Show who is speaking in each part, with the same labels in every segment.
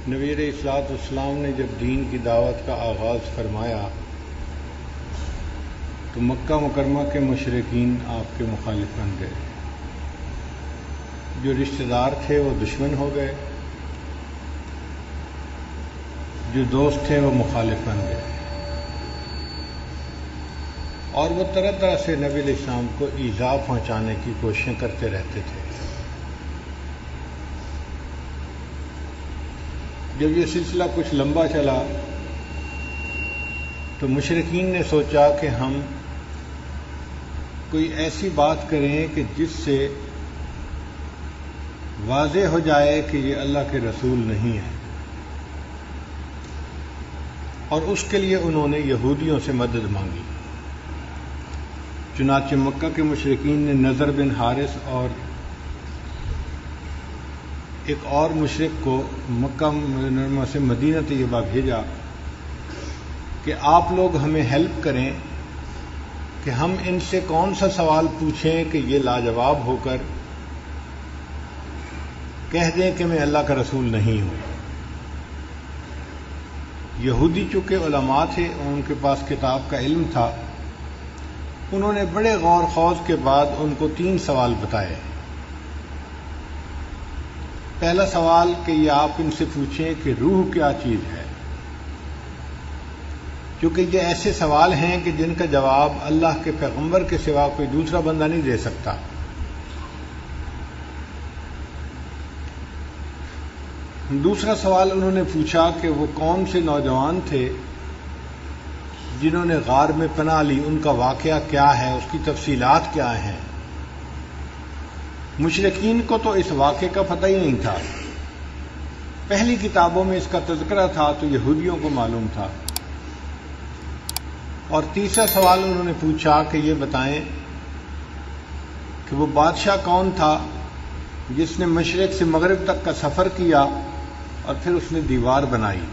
Speaker 1: نبی علیہ الصلوۃ والسلام نے جب دین کی دعوت کا آغاز فرمایا تو مکہ مکرمہ کے مشرکین آپ کے مخالف بن گئے. جو رشتہ دار تھے وہ دشمن ہو گئے، جو دوست تھے وہ مخالف بن گئے، اور وہ طرح طرح سے نبی علیہ السلام کو ایذا پہنچانے کی کوششیں کرتے رہتے تھے. جب یہ سلسلہ کچھ لمبا چلا تو مشرکین نے سوچا کہ ہم کوئی ایسی بات کریں کہ جس سے واضح ہو جائے کہ یہ اللہ کے رسول نہیں ہے، اور اس کے لیے انہوں نے یہودیوں سے مدد مانگی. چنانچہ مکہ کے مشرکین نے نضر بن حارث اور ایک اور مشرک کو مکہ مکرمہ سے مدینہ طیبہ بھیجا کہ آپ لوگ ہمیں ہیلپ کریں کہ ہم ان سے کون سا سوال پوچھیں کہ یہ لاجواب ہو کر کہہ دیں کہ میں اللہ کا رسول نہیں ہوں. یہودی چونکہ علماء تھے اور ان کے پاس کتاب کا علم تھا، انہوں نے بڑے غور خوض کے بعد ان کو 3 سوال بتائے. پہلا سوال کہ یہ آپ ان سے پوچھیں کہ روح کیا چیز ہے، کیونکہ یہ ایسے سوال ہیں کہ جن کا جواب اللہ کے پیغمبر کے سوا کوئی دوسرا بندہ نہیں دے سکتا. دوسرا سوال انہوں نے پوچھا کہ وہ کون سے نوجوان تھے جنہوں نے غار میں پناہ لی، ان کا واقعہ کیا ہے، اس کی تفصیلات کیا ہیں. مشرکین کو تو اس واقعے کا پتہ ہی نہیں تھا. پہلی کتابوں میں اس کا تذکرہ تھا تو یہودیوں کو معلوم تھا. اور تیسرا سوال انہوں نے پوچھا کہ یہ بتائیں کہ وہ بادشاہ کون تھا جس نے مشرق سے مغرب تک کا سفر کیا اور پھر اس نے دیوار بنائی.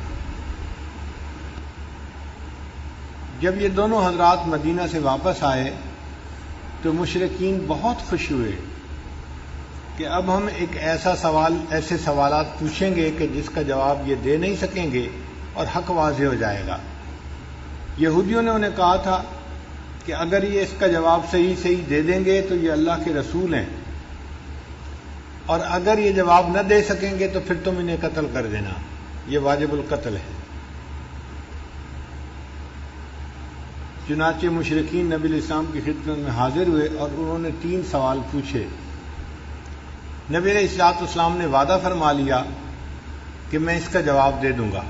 Speaker 1: جب یہ دونوں حضرات مدینہ سے واپس آئے تو مشرکین بہت خوش ہوئے کہ اب ہم ایک ایسے سوالات پوچھیں گے کہ جس کا جواب یہ دے نہیں سکیں گے اور حق واضح ہو جائے گا. یہودیوں نے انہیں کہا تھا کہ اگر یہ اس کا جواب صحیح دے دیں گے تو یہ اللہ کے رسول ہیں، اور اگر یہ جواب نہ دے سکیں گے تو پھر تم انہیں قتل کر دینا، یہ واجب القتل ہے. چنانچہ مشرکین نبی علیہ السلام کی خدمت میں حاضر ہوئے اور انہوں نے 3 سوال پوچھے. نبی علیہ الصلوۃ والسلام نے وعدہ فرما لیا کہ میں اس کا جواب دے دوں گا،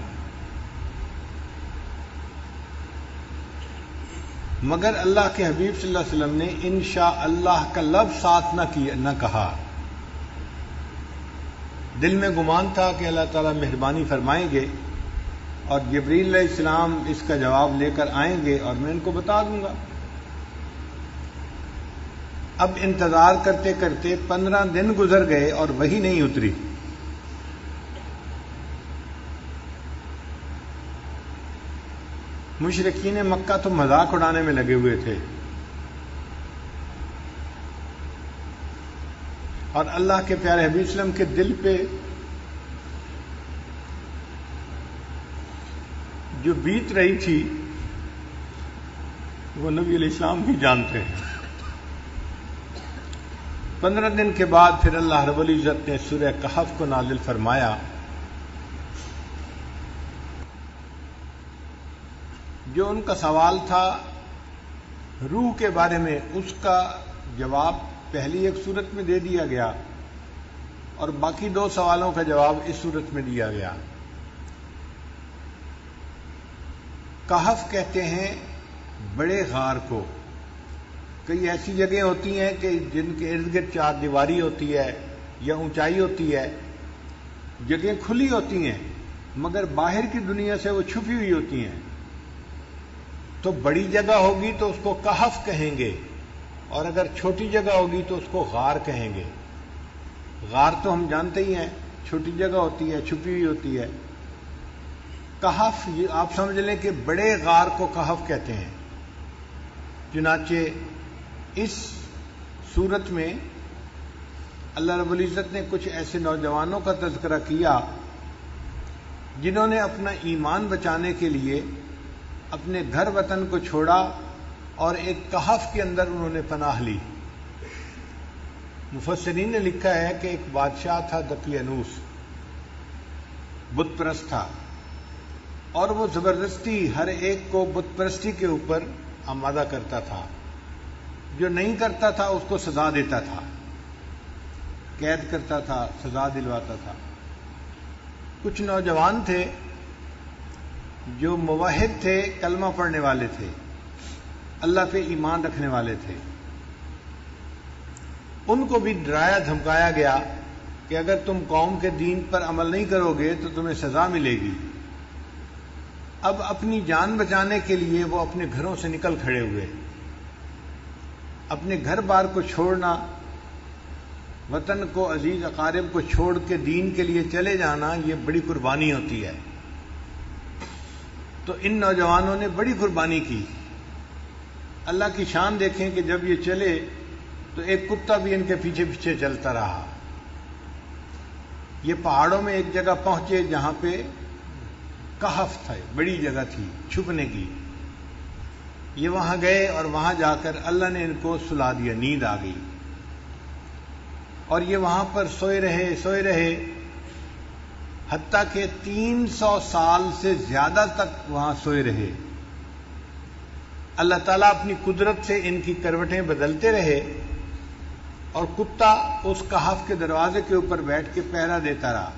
Speaker 1: مگر اللہ کے حبیب صلی اللہ علیہ وسلم نے انشاءاللہ کا لفظ ساتھ نہ کہا. دل میں گمان تھا کہ اللہ تعالیٰ مہربانی فرمائیں گے اور جبریل علیہ السلام اس کا جواب لے کر آئیں گے اور میں ان کو بتا دوں گا. اب انتظار کرتے کرتے 15 دن گزر گئے اور وحی نہیں اتری. مشرکین مکہ تو مذاق اڑانے میں لگے ہوئے تھے، اور اللہ کے پیارے حبیب صلی اللہ علیہ وسلم کے دل پہ جو بیت رہی تھی وہ نبی علیہ السلام ہی جانتے ہیں. 15 دن کے بعد پھر اللہ رب العزت نے سورہ کہف کو نازل فرمایا. جو ان کا سوال تھا روح کے بارے میں، اس کا جواب پہلی ایک صورت میں دے دیا گیا اور باقی 2 سوالوں کا جواب اس صورت میں دیا گیا. کہف کہتے ہیں بڑے غار کو. کئی ایسی جگہیں ہوتی ہیں کہ جن کے ارد گرد 4 دیواری ہوتی ہے یا اونچائی ہوتی ہے، جگہیں کھلی ہوتی ہیں مگر باہر کی دنیا سے وہ چھپی ہوئی ہوتی ہیں. تو بڑی جگہ ہوگی تو اس کو کہف کہیں گے، اور اگر چھوٹی جگہ ہوگی تو اس کو غار کہیں گے. غار تو ہم جانتے ہی ہیں، چھوٹی جگہ ہوتی ہے، چھپی ہوئی ہوتی ہے. کہف یہ آپ سمجھ لیں کہ بڑے غار کو کہف کہتے ہیں. چنانچہ اس صورت میں اللہ رب العزت نے کچھ ایسے نوجوانوں کا تذکرہ کیا جنہوں نے اپنا ایمان بچانے کے لیے اپنے گھر وطن کو چھوڑا اور ایک کہف کے اندر انہوں نے پناہ لی۔ مفسرین نے لکھا ہے کہ ایک بادشاہ تھا دقیانوس، بت پرست تھا، اور وہ زبردستی ہر ایک کو بت پرستی کے اوپر آمادہ کرتا تھا۔ جو نہیں کرتا تھا اس کو سزا دیتا تھا، قید کرتا تھا، سزا دلواتا تھا۔ کچھ نوجوان تھے جو موحد تھے، کلمہ پڑھنے والے تھے، اللہ پہ ایمان رکھنے والے تھے، ان کو بھی ڈرایا دھمکایا گیا کہ اگر تم قوم کے دین پر عمل نہیں کرو گے تو تمہیں سزا ملے گی۔ اب اپنی جان بچانے کے لیے وہ اپنے گھروں سے نکل کھڑے ہوئے۔ اپنے گھر بار کو چھوڑنا، وطن کو، عزیز اقارب کو چھوڑ کے دین کے لیے چلے جانا، یہ بڑی قربانی ہوتی ہے۔ تو ان نوجوانوں نے بڑی قربانی کی۔ اللہ کی شان دیکھیں کہ جب یہ چلے تو ایک کتا بھی ان کے پیچھے پیچھے چلتا رہا۔ یہ پہاڑوں میں ایک جگہ پہنچے جہاں پہ کہف تھا، بڑی جگہ تھی چھپنے کی۔ یہ وہاں گئے اور وہاں جا کر اللہ نے ان کو سلا دیا، نیند آ گئی، اور یہ وہاں پر سوئے رہے حتیٰ کہ 300 سال سے زیادہ تک وہاں سوئے رہے۔ اللہ تعالیٰ اپنی قدرت سے ان کی کروٹیں بدلتے رہے، اور کتا اس کہف کے دروازے کے اوپر بیٹھ کے پہرا دیتا رہا۔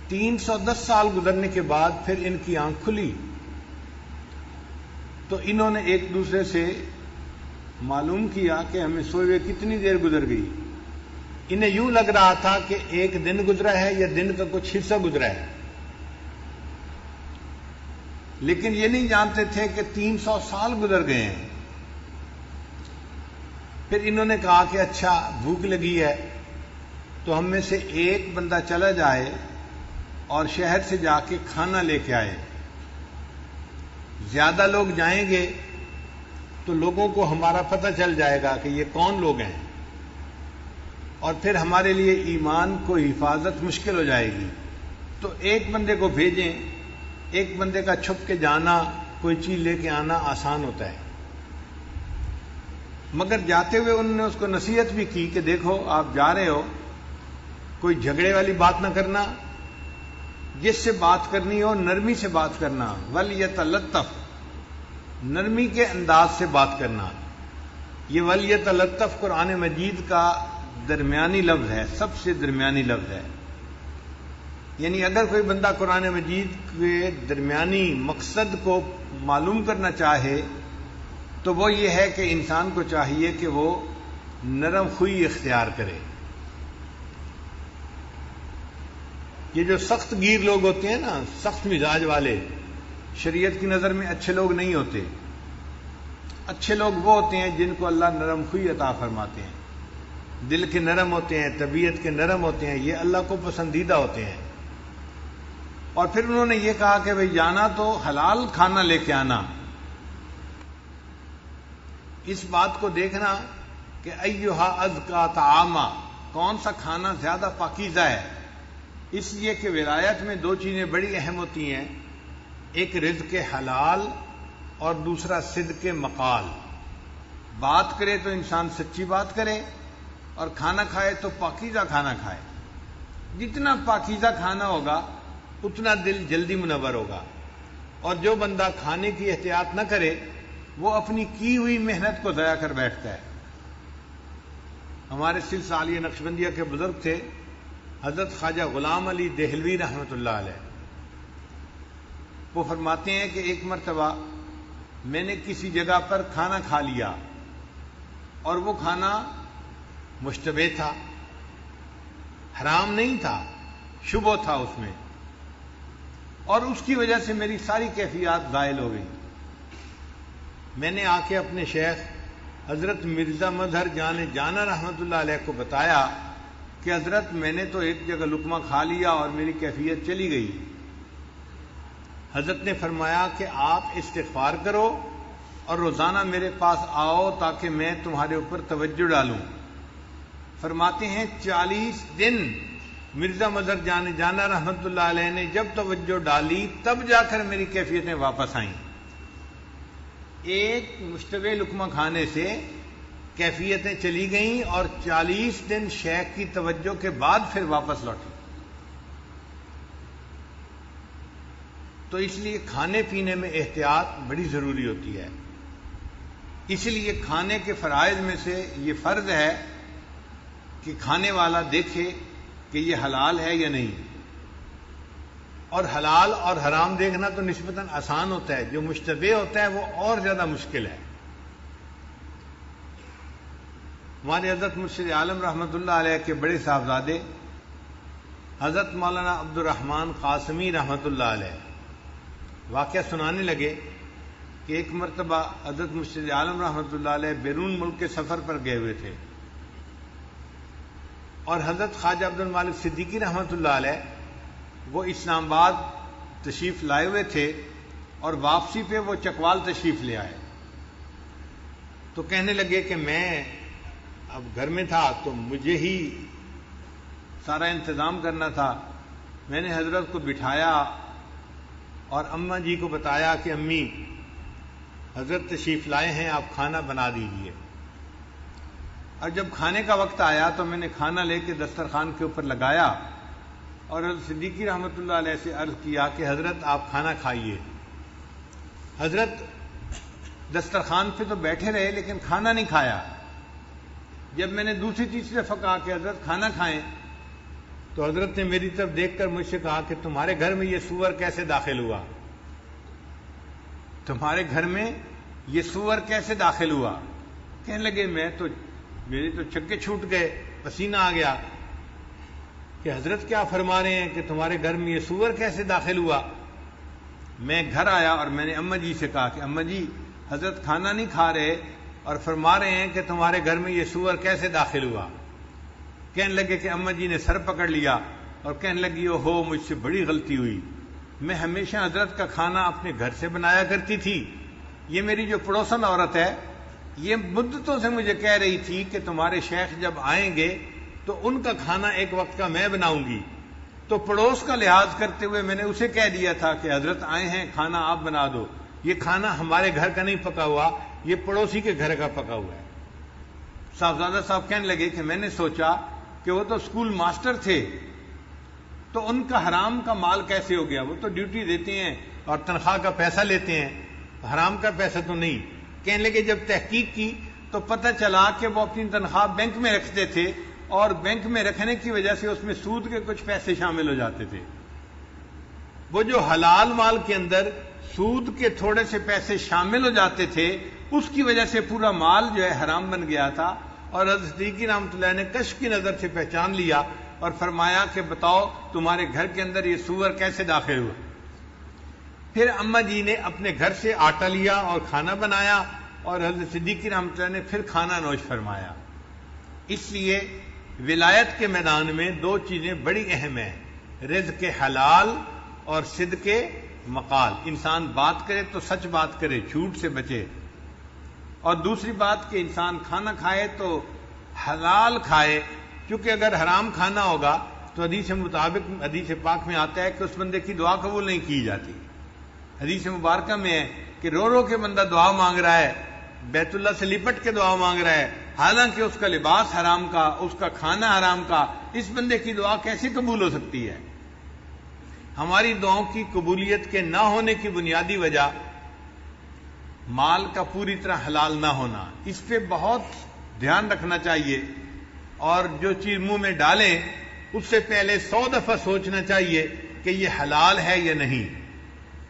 Speaker 1: 310 سال گزرنے کے بعد پھر ان کی آنکھ کھلی تو انہوں نے ایک دوسرے سے معلوم کیا کہ ہمیں سوئے ہوئے کتنی دیر گزر گئی۔ انہیں یوں لگ رہا تھا کہ ایک دن گزرا ہے یا دن کا کچھ حصہ گزرا ہے، لیکن یہ نہیں جانتے تھے کہ 300 سال گزر گئے ہیں۔ پھر انہوں نے کہا کہ اچھا بھوک لگی ہے تو ہم میں سے ایک بندہ چلا جائے اور شہر سے جا کے کھانا لے کے آئے۔ زیادہ لوگ جائیں گے تو لوگوں کو ہمارا پتہ چل جائے گا کہ یہ کون لوگ ہیں، اور پھر ہمارے لیے ایمان کو حفاظت مشکل ہو جائے گی۔ تو ایک بندے کو بھیجیں، ایک بندے کا چھپ کے جانا، کوئی چیز لے کے آنا آسان ہوتا ہے۔ مگر جاتے ہوئے انہوں نے اس کو نصیحت بھی کی کہ دیکھو آپ جا رہے ہو، کوئی جھگڑے والی بات نہ کرنا، جس سے بات کرنی ہو نرمی سے بات کرنا، وَلْيَتَلَطَّفْ، نرمی کے انداز سے بات کرنا۔ یہ وَلْيَتَلَطَّفْ قرآن مجید کا درمیانی لفظ ہے، سب سے درمیانی لفظ ہے۔ یعنی اگر کوئی بندہ قرآن مجید کے درمیانی مقصد کو معلوم کرنا چاہے تو وہ یہ ہے کہ انسان کو چاہیے کہ وہ نرم خوئی اختیار کرے۔ یہ جو سخت گیر لوگ ہوتے ہیں نا، سخت مزاج والے، شریعت کی نظر میں اچھے لوگ نہیں ہوتے۔ اچھے لوگ وہ ہوتے ہیں جن کو اللہ نرم خوئی عطا فرماتے ہیں، دل کے نرم ہوتے ہیں، طبیعت کے نرم ہوتے ہیں، یہ اللہ کو پسندیدہ ہوتے ہیں۔ اور پھر انہوں نے یہ کہا کہ بھئی جانا تو حلال کھانا لے کے آنا۔ اس بات کو دیکھنا کہ ایھا ازکا طعاما، کون سا کھانا زیادہ پاکیزہ ہے، اس لیے کہ ولایت میں دو چیزیں بڑی اہم ہوتی ہیں، ایک رزق حلال اور دوسرا صدق مقال۔ بات کرے تو انسان سچی بات کرے، اور کھانا کھائے تو پاکیزہ کھانا کھائے۔ جتنا پاکیزہ کھانا ہوگا اتنا دل جلدی منور ہوگا، اور جو بندہ کھانے کی احتیاط نہ کرے وہ اپنی کی ہوئی محنت کو ضائع کر بیٹھتا ہے۔ ہمارے سلسلہ عالیہ نقشبندیہ کے بزرگ تھے حضرت خواجہ غلام علی دہلوی رحمۃ اللہ علیہ، وہ فرماتے ہیں کہ ایک مرتبہ میں نے کسی جگہ پر کھانا کھا لیا، اور وہ کھانا مشتبہ تھا، حرام نہیں تھا، شبہ تھا اس میں، اور اس کی وجہ سے میری ساری کیفیات زائل ہو گئی۔ میں نے آ کے اپنے شیخ حضرت مرزا مظہر جان جانا رحمۃ اللہ علیہ کو بتایا کہ حضرت میں نے تو ایک جگہ لقمہ کھا لیا اور میری کیفیت چلی گئی۔ حضرت نے فرمایا کہ آپ استغفار کرو اور روزانہ میرے پاس آؤ تاکہ میں تمہارے اوپر توجہ ڈالوں۔ فرماتے ہیں 40 دن مرزا مظہر جانا رحمت اللہ علیہ نے جب توجہ ڈالی تب جا کر میری کیفیتیں واپس آئیں. ایک مشتبہ لقمہ کھانے سے کیفیتیں چلی گئیں اور 40 دن شیخ کی توجہ کے بعد پھر واپس لوٹی. تو اس لیے کھانے پینے میں احتیاط بڑی ضروری ہوتی ہے. اس لیے کھانے کے فرائض میں سے یہ فرض ہے کہ کھانے والا دیکھے کہ یہ حلال ہے یا نہیں. اور حلال اور حرام دیکھنا تو نسبتاً آسان ہوتا ہے، جو مشتبہ ہوتا ہے وہ اور زیادہ مشکل ہے. ہمارے حضرت مرشد عالم رحمۃ اللہ علیہ کے بڑے صاحبزادے حضرت مولانا عبد الرحمن قاسمی رحمۃ اللہ علیہ واقعہ سنانے لگے کہ ایک مرتبہ حضرت مرشد عالم رحمۃ اللہ علیہ بیرون ملک کے سفر پر گئے ہوئے تھے اور حضرت خواجہ عبد المالک صدیقی رحمۃ اللہ علیہ وہ اسلام آباد تشریف لائے ہوئے تھے اور واپسی پہ وہ چکوال تشریف لے آئے. تو کہنے لگے کہ میں اب گھر میں تھا تو مجھے ہی سارا انتظام کرنا تھا. میں نے حضرت کو بٹھایا اور اماں جی کو بتایا کہ امی حضرت تشریف لائے ہیں، آپ کھانا بنا دیجئے. اور جب کھانے کا وقت آیا تو میں نے کھانا لے کے دسترخوان کے اوپر لگایا اور حضرت صدیقی رحمۃ اللہ علیہ سے عرض کیا کہ حضرت آپ کھانا کھائیے. حضرت دسترخوان پہ تو بیٹھے رہے لیکن کھانا نہیں کھایا. جب میں نے دوسری تیسری دفعہ کہا کہ حضرت کھانا کھائیں تو حضرت نے میری طرف دیکھ کر مجھ سے کہا کہ تمہارے گھر میں یہ سور کیسے داخل ہوا؟ تمہارے گھر میں یہ سور کیسے داخل ہوا؟ کہنے لگے میرے تو چکے چھوٹ گئے، پسینہ آ گیا کہ حضرت کیا فرما رہے ہیں کہ تمہارے گھر میں یہ سور کیسے داخل ہوا؟ میں گھر آیا اور میں نے اماں جی سے کہا کہ اماں جی حضرت کھانا نہیں کھا رہے اور فرما رہے ہیں کہ تمہارے گھر میں یہ سور کیسے داخل ہوا؟ کہنے لگے کہ اماں جی نے سر پکڑ لیا اور کہنے لگی او ہو مجھ سے بڑی غلطی ہوئی، میں ہمیشہ حضرت کا کھانا اپنے گھر سے بنایا کرتی تھی. یہ میری جو پڑوسن عورت ہے یہ مدتوں سے مجھے کہہ رہی تھی کہ تمہارے شیخ جب آئیں گے تو ان کا کھانا ایک وقت کا میں بناؤں گی. تو پڑوس کا لحاظ کرتے ہوئے میں نے اسے کہہ دیا تھا کہ حضرت آئے ہیں کھانا آپ بنا دو. یہ کھانا ہمارے گھر کا نہیں پکا ہوا، یہ پڑوسی کے گھر کا پکا ہوا ہے. صاحبزادہ صاحب کہنے لگے کہ میں نے سوچا کہ وہ تو اسکول ماسٹر تھے تو ان کا حرام کا مال کیسے ہو گیا؟ وہ تو ڈیوٹی دیتے ہیں اور تنخواہ کا پیسہ لیتے ہیں، حرام کا پیسہ تو نہیں. کہنے لگے جب تحقیق کی تو پتہ چلا کہ وہ اپنی تنخواہ بینک میں رکھتے تھے اور بینک میں رکھنے کی وجہ سے اس میں سود کے کچھ پیسے شامل ہو جاتے تھے. وہ جو حلال مال کے اندر سود کے تھوڑے سے پیسے شامل ہو جاتے تھے اس کی وجہ سے پورا مال جو ہے حرام بن گیا تھا. اور حضرت صدیقی رحمۃ اللہ نے کشف کی نظر سے پہچان لیا اور فرمایا کہ بتاؤ تمہارے گھر کے اندر یہ سور کیسے داخل ہوا؟ پھر اماں جی نے اپنے گھر سے آٹا لیا اور کھانا بنایا اور حضرت صدیقی رحمۃ اللہ نے پھر کھانا نوش فرمایا. اس لیے ولایت کے میدان میں دو چیزیں بڑی اہم ہیں، رزق حلال اور صدق مقال. انسان بات کرے تو سچ بات کرے، جھوٹ سے بچے. اور دوسری بات کہ انسان کھانا کھائے تو حلال کھائے، کیونکہ اگر حرام کھانا ہوگا تو حدیث مطابق حدیث پاک میں آتا ہے کہ اس بندے کی دعا قبول نہیں کی جاتی. حدیث مبارکہ میں ہے کہ رو رو کے بندہ دعا مانگ رہا ہے، بیت اللہ سے لپٹ کے دعا مانگ رہا ہے، حالانکہ اس کا لباس حرام کا، اس کا کھانا حرام کا. اس بندے کی دعا کیسے قبول ہو سکتی ہے؟ ہماری دعاؤں کی قبولیت کے نہ ہونے کی بنیادی وجہ مال کا پوری طرح حلال نہ ہونا. اس پہ بہت دھیان رکھنا چاہیے اور جو چیز منہ میں ڈالیں اس سے پہلے 100 دفعہ سوچنا چاہیے کہ یہ حلال ہے یا نہیں.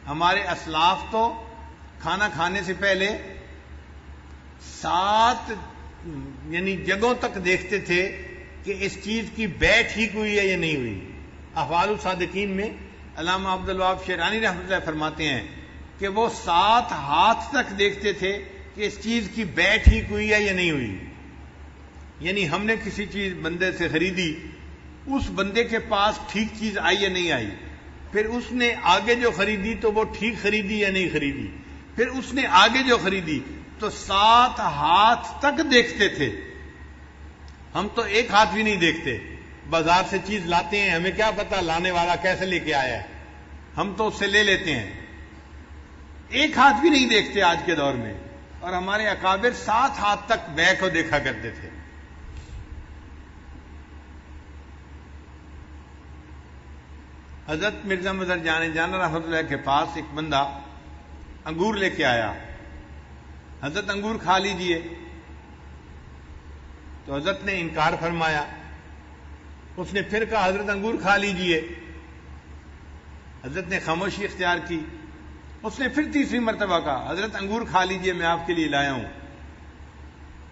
Speaker 1: ہمارے اسلاف تو کھانا کھانے سے پہلے 7 جگہوں تک دیکھتے تھے کہ اس چیز کی بیع ٹھیک ہوئی ہے یا نہیں ہوئی. احوال الصادقین میں علامہ عبد الوہاب شیرانی رحمۃ اللہ فرماتے ہیں کہ وہ 7 ہاتھ تک دیکھتے تھے کہ اس چیز کی بیع ٹھیک ہوئی ہے یا نہیں ہوئی. یعنی ہم نے کسی چیز بندے سے خریدی، اس بندے کے پاس ٹھیک چیز آئی یا نہیں آئی، پھر اس نے آگے جو خریدی تو وہ ٹھیک خریدی یا نہیں خریدی، پھر اس نے آگے جو خریدی، تو 7 ہاتھ تک دیکھتے تھے. ہم تو ایک ہاتھ بھی نہیں دیکھتے، بازار سے چیز لاتے ہیں، ہمیں کیا پتا لانے والا کیسے لے کے آیا ہے، ہم تو اس سے لے لیتے ہیں، ایک ہاتھ بھی نہیں دیکھتے آج کے دور میں. اور ہمارے اکابر 7 ہاتھ تک بے کو دیکھا کرتے تھے. حضرت مرزا مظہر جان جانا رحمۃ اللہ کے پاس ایک بندہ انگور لے کے آیا. حضرت انگور کھا لیجئے. تو حضرت نے انکار فرمایا. اس نے پھر کہا حضرت انگور کھا لیجئے. حضرت نے خاموشی اختیار کی. اس نے پھر تیسری مرتبہ کہا حضرت انگور کھا لیجئے، میں آپ کے لیے لایا ہوں.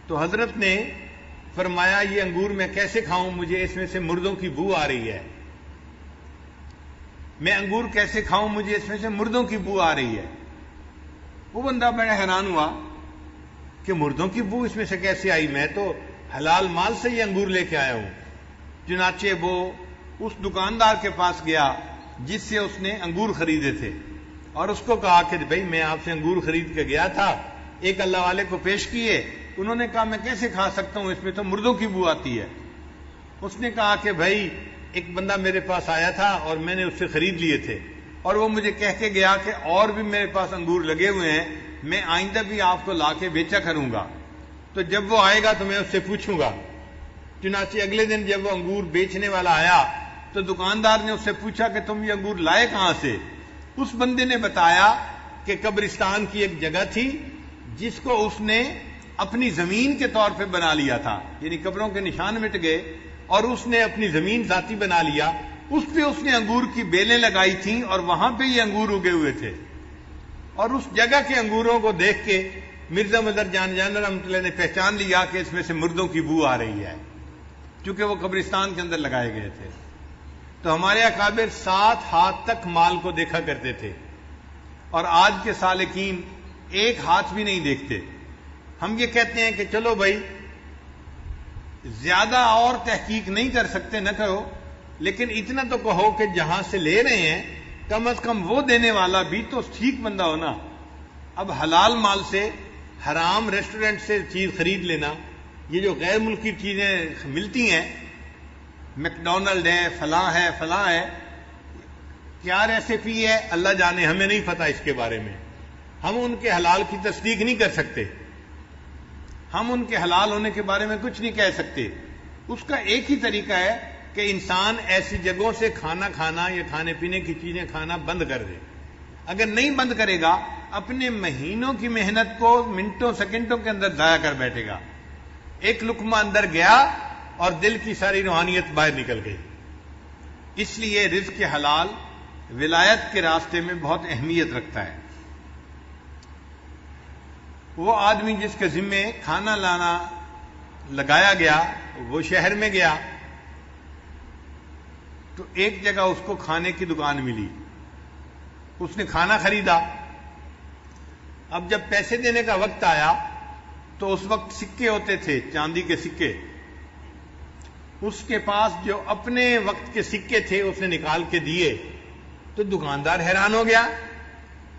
Speaker 1: تو حضرت نے فرمایا یہ انگور میں کیسے کھاؤں، مجھے اس میں سے مردوں کی بو آ رہی ہے. میں انگور کیسے کھاؤں، مجھے اس میں سے مردوں کی بو آ رہی ہے. وہ بندہ بڑا حیران ہوا کہ مردوں کی بو اس میں سے کیسے آئی، میں تو حلال مال سے یہ انگور لے کے آیا ہوں. چنانچہ وہ اس دکاندار کے پاس گیا جس سے اس نے انگور خریدے تھے اور اس کو کہا کہ بھئی میں آپ سے انگور خرید کے گیا تھا. ایک اللہ والے کو پیش کیے، انہوں نے کہا میں کیسے کھا سکتا ہوں، اس میں تو مردوں کی بو آتی ہے. اس نے کہا کہ بھئی ایک بندہ میرے پاس آیا تھا اور میں نے اس سے خرید لیے تھے اور وہ مجھے کہہ کے گیا کہ اور بھی میرے پاس انگور لگے ہوئے ہیں، میں آئندہ بھی آپ کو لا کے بیچا کروں گا، تو جب وہ آئے گا تو میں اس سے پوچھوں گا. چنانچہ اگلے دن جب وہ انگور بیچنے والا آیا تو دکاندار نے اس سے پوچھا کہ تم یہ انگور لائے کہاں سے. اس بندے نے بتایا کہ قبرستان کی ایک جگہ تھی جس کو اس نے اپنی زمین کے طور پہ بنا لیا تھا، یعنی قبروں کے نشان مٹ گئے اور اس نے اپنی زمین ذاتی بنا لیا. اس پہ اس نے انگور کی بیلیں لگائی تھیں اور وہاں پہ یہ انگور اگے ہوئے تھے. اور اس جگہ کے انگوروں کو دیکھ کے مرزا مظہر جان رحمۃ اللہ نے پہچان لیا کہ اس میں سے مردوں کی بو آ رہی ہے، چونکہ وہ قبرستان کے اندر لگائے گئے تھے. تو ہمارے اکابر 7 ہاتھ تک مال کو دیکھا کرتے تھے اور آج کے سالکین ایک ہاتھ بھی نہیں دیکھتے. ہم یہ کہتے ہیں کہ چلو بھائی زیادہ اور تحقیق نہیں کر سکتے نہ کرو، لیکن اتنا تو کہو کہ جہاں سے لے رہے ہیں کم از کم وہ دینے والا بھی تو ٹھیک بندہ ہونا. اب حلال مال سے حرام ریسٹورنٹ سے چیز خرید لینا، یہ جو غیر ملکی چیزیں ملتی ہیں، میکڈونلڈ ہے، فلاں ہے، کیا ریسیپی ہے اللہ جانے، ہمیں نہیں پتا اس کے بارے میں. ہم ان کے حلال کی تصدیق نہیں کر سکتے، ہم ان کے حلال ہونے کے بارے میں کچھ نہیں کہہ سکتے. اس کا ایک ہی طریقہ ہے کہ انسان ایسی جگہوں سے کھانا کھانا یا کھانے پینے کی چیزیں کھانا بند کر دے. اگر نہیں بند کرے گا اپنے مہینوں کی محنت کو منٹوں سیکنڈوں کے اندر ضائع کر بیٹھے گا. ایک لقمہ اندر گیا اور دل کی ساری روحانیت باہر نکل گئی. اس لیے رزق حلال ولایت کے راستے میں بہت اہمیت رکھتا ہے. وہ آدمی جس کے ذمے کھانا لانا لگایا گیا وہ شہر میں گیا تو ایک جگہ اس کو کھانے کی دکان ملی، اس نے کھانا خریدا. اب جب پیسے دینے کا وقت آیا تو اس وقت سکے ہوتے تھے، چاندی کے سکے. اس کے پاس جو اپنے وقت کے سکے تھے اس نے نکال کے دیے تو دکاندار حیران ہو گیا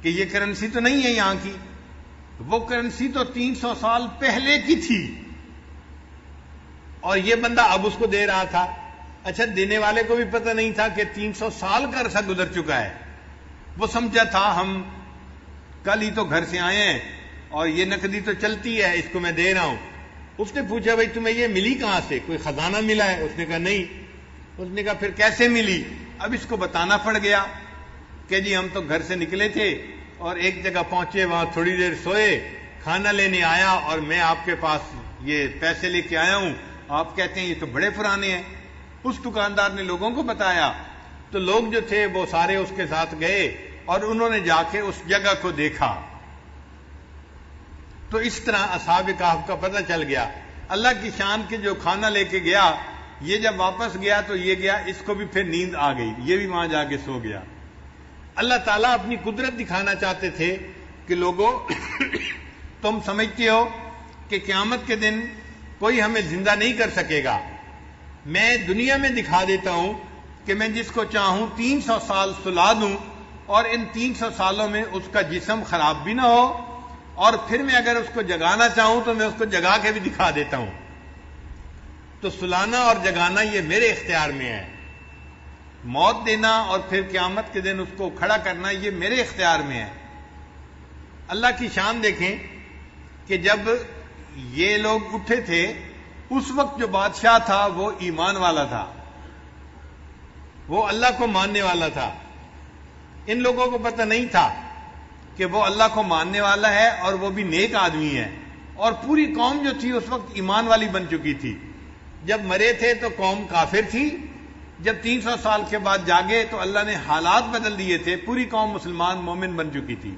Speaker 1: کہ یہ کرنسی تو نہیں ہے یہاں کی، وہ کرنسی تو 300 سال پہلے کی تھی اور یہ بندہ اب اس کو دے رہا تھا. اچھا دینے والے کو بھی پتہ نہیں تھا کہ 300 سال کا عرصہ گزر چکا ہے. وہ سمجھا تھا ہم کل ہی تو گھر سے آئے ہیں اور یہ نقدی تو چلتی ہے، اس کو میں دے رہا ہوں. اس نے پوچھا بھائی تمہیں یہ ملی کہاں سے، کوئی خزانہ ملا ہے؟ اس نے کہا نہیں. اس نے کہا پھر کیسے ملی؟ اب اس کو بتانا پڑ گیا کہ جی ہم تو گھر سے نکلے تھے اور ایک جگہ پہنچے، وہاں تھوڑی دیر سوئے، کھانا لینے آیا اور میں آپ کے پاس یہ پیسے لے کے آیا ہوں. آپ کہتے ہیں یہ تو بڑے پرانے ہیں. اس دکاندار نے لوگوں کو بتایا تو لوگ جو تھے وہ سارے اس کے ساتھ گئے اور انہوں نے جا کے اس جگہ کو دیکھا. تو اس طرح اصحاب کہف کا پتہ چل گیا. اللہ کی شان کے جو کھانا لے کے گیا، یہ جب واپس گیا تو یہ گیا، اس کو بھی پھر نیند آ گئی، یہ بھی وہاں جا کے سو گیا. اللہ تعالیٰ اپنی قدرت دکھانا چاہتے تھے کہ لوگوں تم سمجھتے ہو کہ قیامت کے دن کوئی ہمیں زندہ نہیں کر سکے گا، میں دنیا میں دکھا دیتا ہوں کہ میں جس کو چاہوں 300 سال سلا دوں اور ان 300 سالوں میں اس کا جسم خراب بھی نہ ہو، اور پھر میں اگر اس کو جگانا چاہوں تو میں اس کو جگا کے بھی دکھا دیتا ہوں. تو سلانا اور جگانا یہ میرے اختیار میں ہے، موت دینا اور پھر قیامت کے دن اس کو کھڑا کرنا یہ میرے اختیار میں ہے۔ اللہ کی شان دیکھیں کہ جب یہ لوگ اٹھے تھے اس وقت جو بادشاہ تھا وہ ایمان والا تھا، وہ اللہ کو ماننے والا تھا۔ ان لوگوں کو پتہ نہیں تھا کہ وہ اللہ کو ماننے والا ہے اور وہ بھی نیک آدمی ہے، اور پوری قوم جو تھی اس وقت ایمان والی بن چکی تھی۔ جب مرے تھے تو قوم کافر تھی، جب 300 سال کے بعد جاگے تو اللہ نے حالات بدل دیے تھے، پوری قوم مسلمان مومن بن چکی تھی۔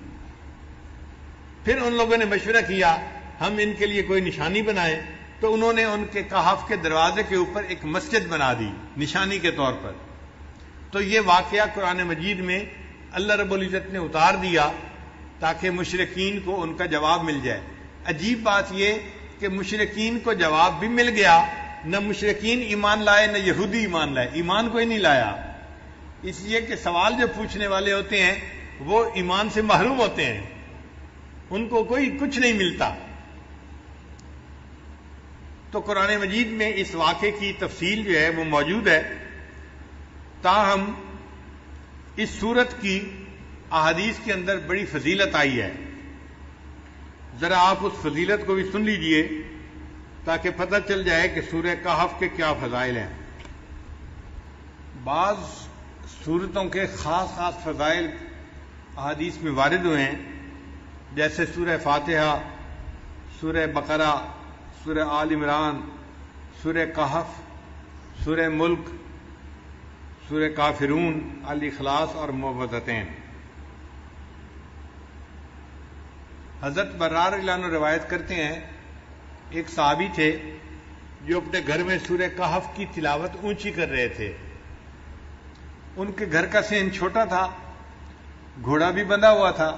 Speaker 1: پھر ان لوگوں نے مشورہ کیا ہم ان کے لیے کوئی نشانی بنائیں، تو انہوں نے ان کے کہف کے دروازے کے اوپر ایک مسجد بنا دی نشانی کے طور پر۔ تو یہ واقعہ قرآن مجید میں اللہ رب العزت نے اتار دیا تاکہ مشرکین کو ان کا جواب مل جائے۔ عجیب بات یہ کہ مشرکین کو جواب بھی مل گیا، نہ مشرکین ایمان لائے نہ یہودی ایمان لائے، ایمان کوئی نہیں لایا، اس لیے کہ سوال جو پوچھنے والے ہوتے ہیں وہ ایمان سے محروم ہوتے ہیں، ان کو کوئی کچھ نہیں ملتا۔ تو قرآن مجید میں اس واقعے کی تفصیل جو ہے وہ موجود ہے، تاہم اس سورت کی احادیث کے اندر بڑی فضیلت آئی ہے۔ ذرا آپ اس فضیلت کو بھی سن لیجئے تاکہ پتہ چل جائے کہ سورہ کہف کے کیا فضائل ہیں۔ بعض سورتوں کے خاص خاص فضائل احادیث میں وارد ہوئے ہیں، جیسے سورہ فاتحہ، سورہ بقرہ، سورہ آل عمران، سورہ کہف، سورہ ملک، سورہ کافرون، الاخلاص اور معوذتین۔ حضرت برار رضی اللہ عنہ روایت کرتے ہیں ایک صحابی تھے جو اپنے گھر میں سورہ کہف کی تلاوت اونچی کر رہے تھے۔ ان کے گھر کا صحن چھوٹا تھا، گھوڑا بھی بندھا ہوا تھا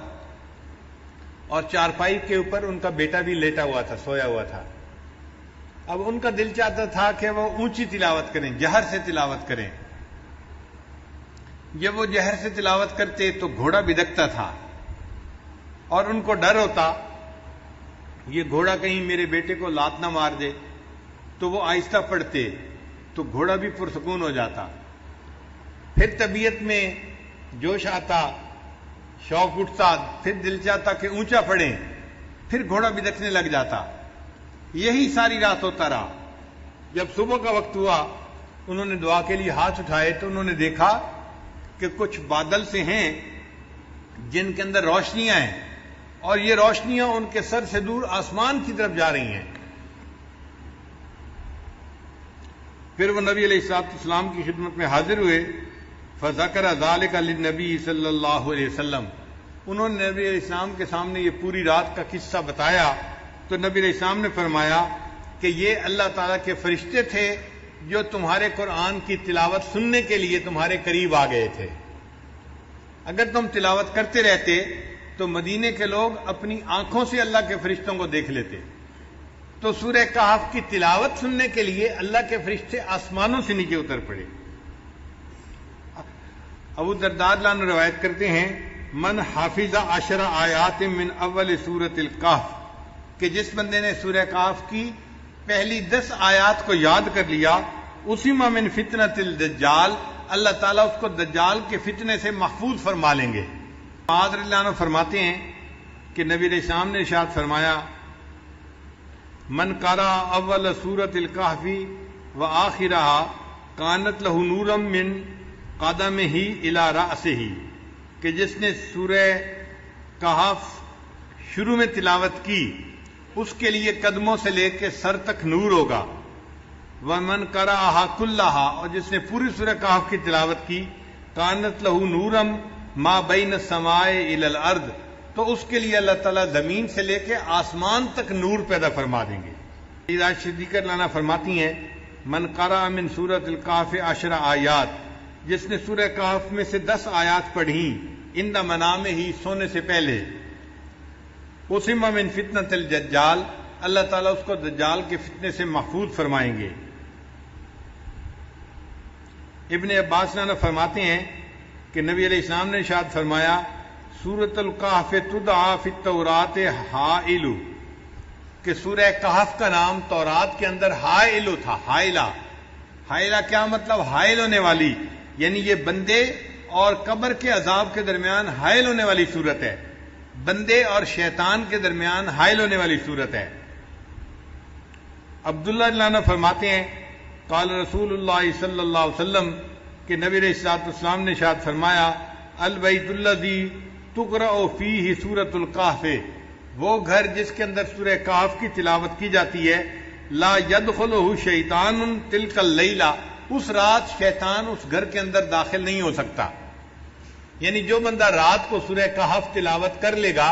Speaker 1: اور چارپائی کے اوپر ان کا بیٹا بھی لیٹا ہوا تھا، سویا ہوا تھا۔ اب ان کا دل چاہتا تھا کہ وہ اونچی تلاوت کریں، جہر سے تلاوت کریں۔ جب وہ جہر سے تلاوت کرتے تو گھوڑا بدکتا تھا اور ان کو ڈر ہوتا یہ گھوڑا کہیں میرے بیٹے کو لات نہ مار دے، تو وہ آہستہ پڑھتے تو گھوڑا بھی پرسکون ہو جاتا۔ پھر طبیعت میں جوش آتا، شوق اٹھتا، پھر دل چاہتا کہ اونچا پڑھیں، پھر گھوڑا بدکنے لگ جاتا۔ یہی ساری رات ہوتا رہا۔ جب صبح کا وقت ہوا انہوں نے دعا کے لیے ہاتھ اٹھائے تو انہوں نے دیکھا کہ کچھ بادل سے ہیں جن کے اندر روشنیاں ہیں، اور یہ روشنیاں ان کے سر سے دور آسمان کی طرف جا رہی ہیں۔ پھر وہ نبی علیہ السلام کی خدمت میں حاضر ہوئے، فذکر ذلک للنبی صلی اللہ علیہ وسلم، انہوں نے نبی علیہ السلام کے سامنے یہ پوری رات کا قصہ بتایا تو نبی علیہ السلام نے فرمایا کہ یہ اللہ تعالیٰ کے فرشتے تھے جو تمہارے قرآن کی تلاوت سننے کے لیے تمہارے قریب آ گئے تھے۔ اگر تم تلاوت کرتے رہتے تو مدینے کے لوگ اپنی آنکھوں سے اللہ کے فرشتوں کو دیکھ لیتے۔ تو سورہ کہف کی تلاوت سننے کے لیے اللہ کے فرشتے آسمانوں سے نیچے اتر پڑے۔ ابو الدرداء رضی اللہ عنہ روایت کرتے ہیں من حافظ 10 آیات من اول سورۃ الکہف، کہ جس بندے نے سورہ کہف کی پہلی 10 آیات کو یاد کر لیا، اسی من فتنۃ الدجال، اللہ تعالیٰ اس کو دجال کے فتنے سے محفوظ فرما لیں گے۔ معاذ رضی اللہ عنہ فرماتے ہیں کہ نبی علیہ السلام نے ارشاد فرمایا من قرأ اول سورۃ الکہف وآخرها کانت لہ نورا من قدمہ الی رأسہ، کہ جس نے سورہ کہف شروع میں تلاوت کی اس کے لیے قدموں سے لے کے سر تک نور ہوگا۔ ومن قرأها کلها، اور جس نے پوری سورہ کہف کی تلاوت کی، کانت لہ نورا ما بین السماء الی الارض، تو اس کے لیے اللہ تعالیٰ زمین سے لے کے آسمان تک نور پیدا فرما دیں گے۔ سیدہ صدیقہ لانا فرماتی ہیں من قرأ من سورۃ الکہف 10 آیات، جس نے سورہ کہف میں سے 10 آیات پڑھیں عند منامہ ہی، سونے سے پہلے، اسم من فتنۃ الدجال، اللہ تعالیٰ اس کو دجال کے فتنے سے محفوظ فرمائیں گے۔ ابن عباس لانا فرماتے ہیں کہ نبی علیہ السلام نے ارشاد فرمایا سورۃ الکہف تدعا فی التوراۃ حائل، کہ سورہ کہف کا نام تورات کے اندر حائل تھا. حائلہ کیا مطلب؟ حائل ہونے والی، یعنی یہ بندے اور قبر کے عذاب کے درمیان حائل ہونے والی صورت ہے، بندے اور شیطان کے درمیان حائل ہونے والی صورت ہے. عبداللہ عنہ فرماتے ہیں قال رسول اللہ صلی اللہ علیہ وسلم کہ نبی علیہ الصلوۃ والسلام نے ارشاد فرمایا البیت الذی تقرأ فیہ سورۃ الکہف، وہ گھر جس کے اندر سورہ کہف کی تلاوت کی جاتی ہے، لا یدخلہ شیطان تلک اللیلہ، اس رات شیطان اس گھر کے اندر داخل نہیں ہو سکتا. یعنی جو بندہ رات کو سورہ کہف تلاوت کر لے گا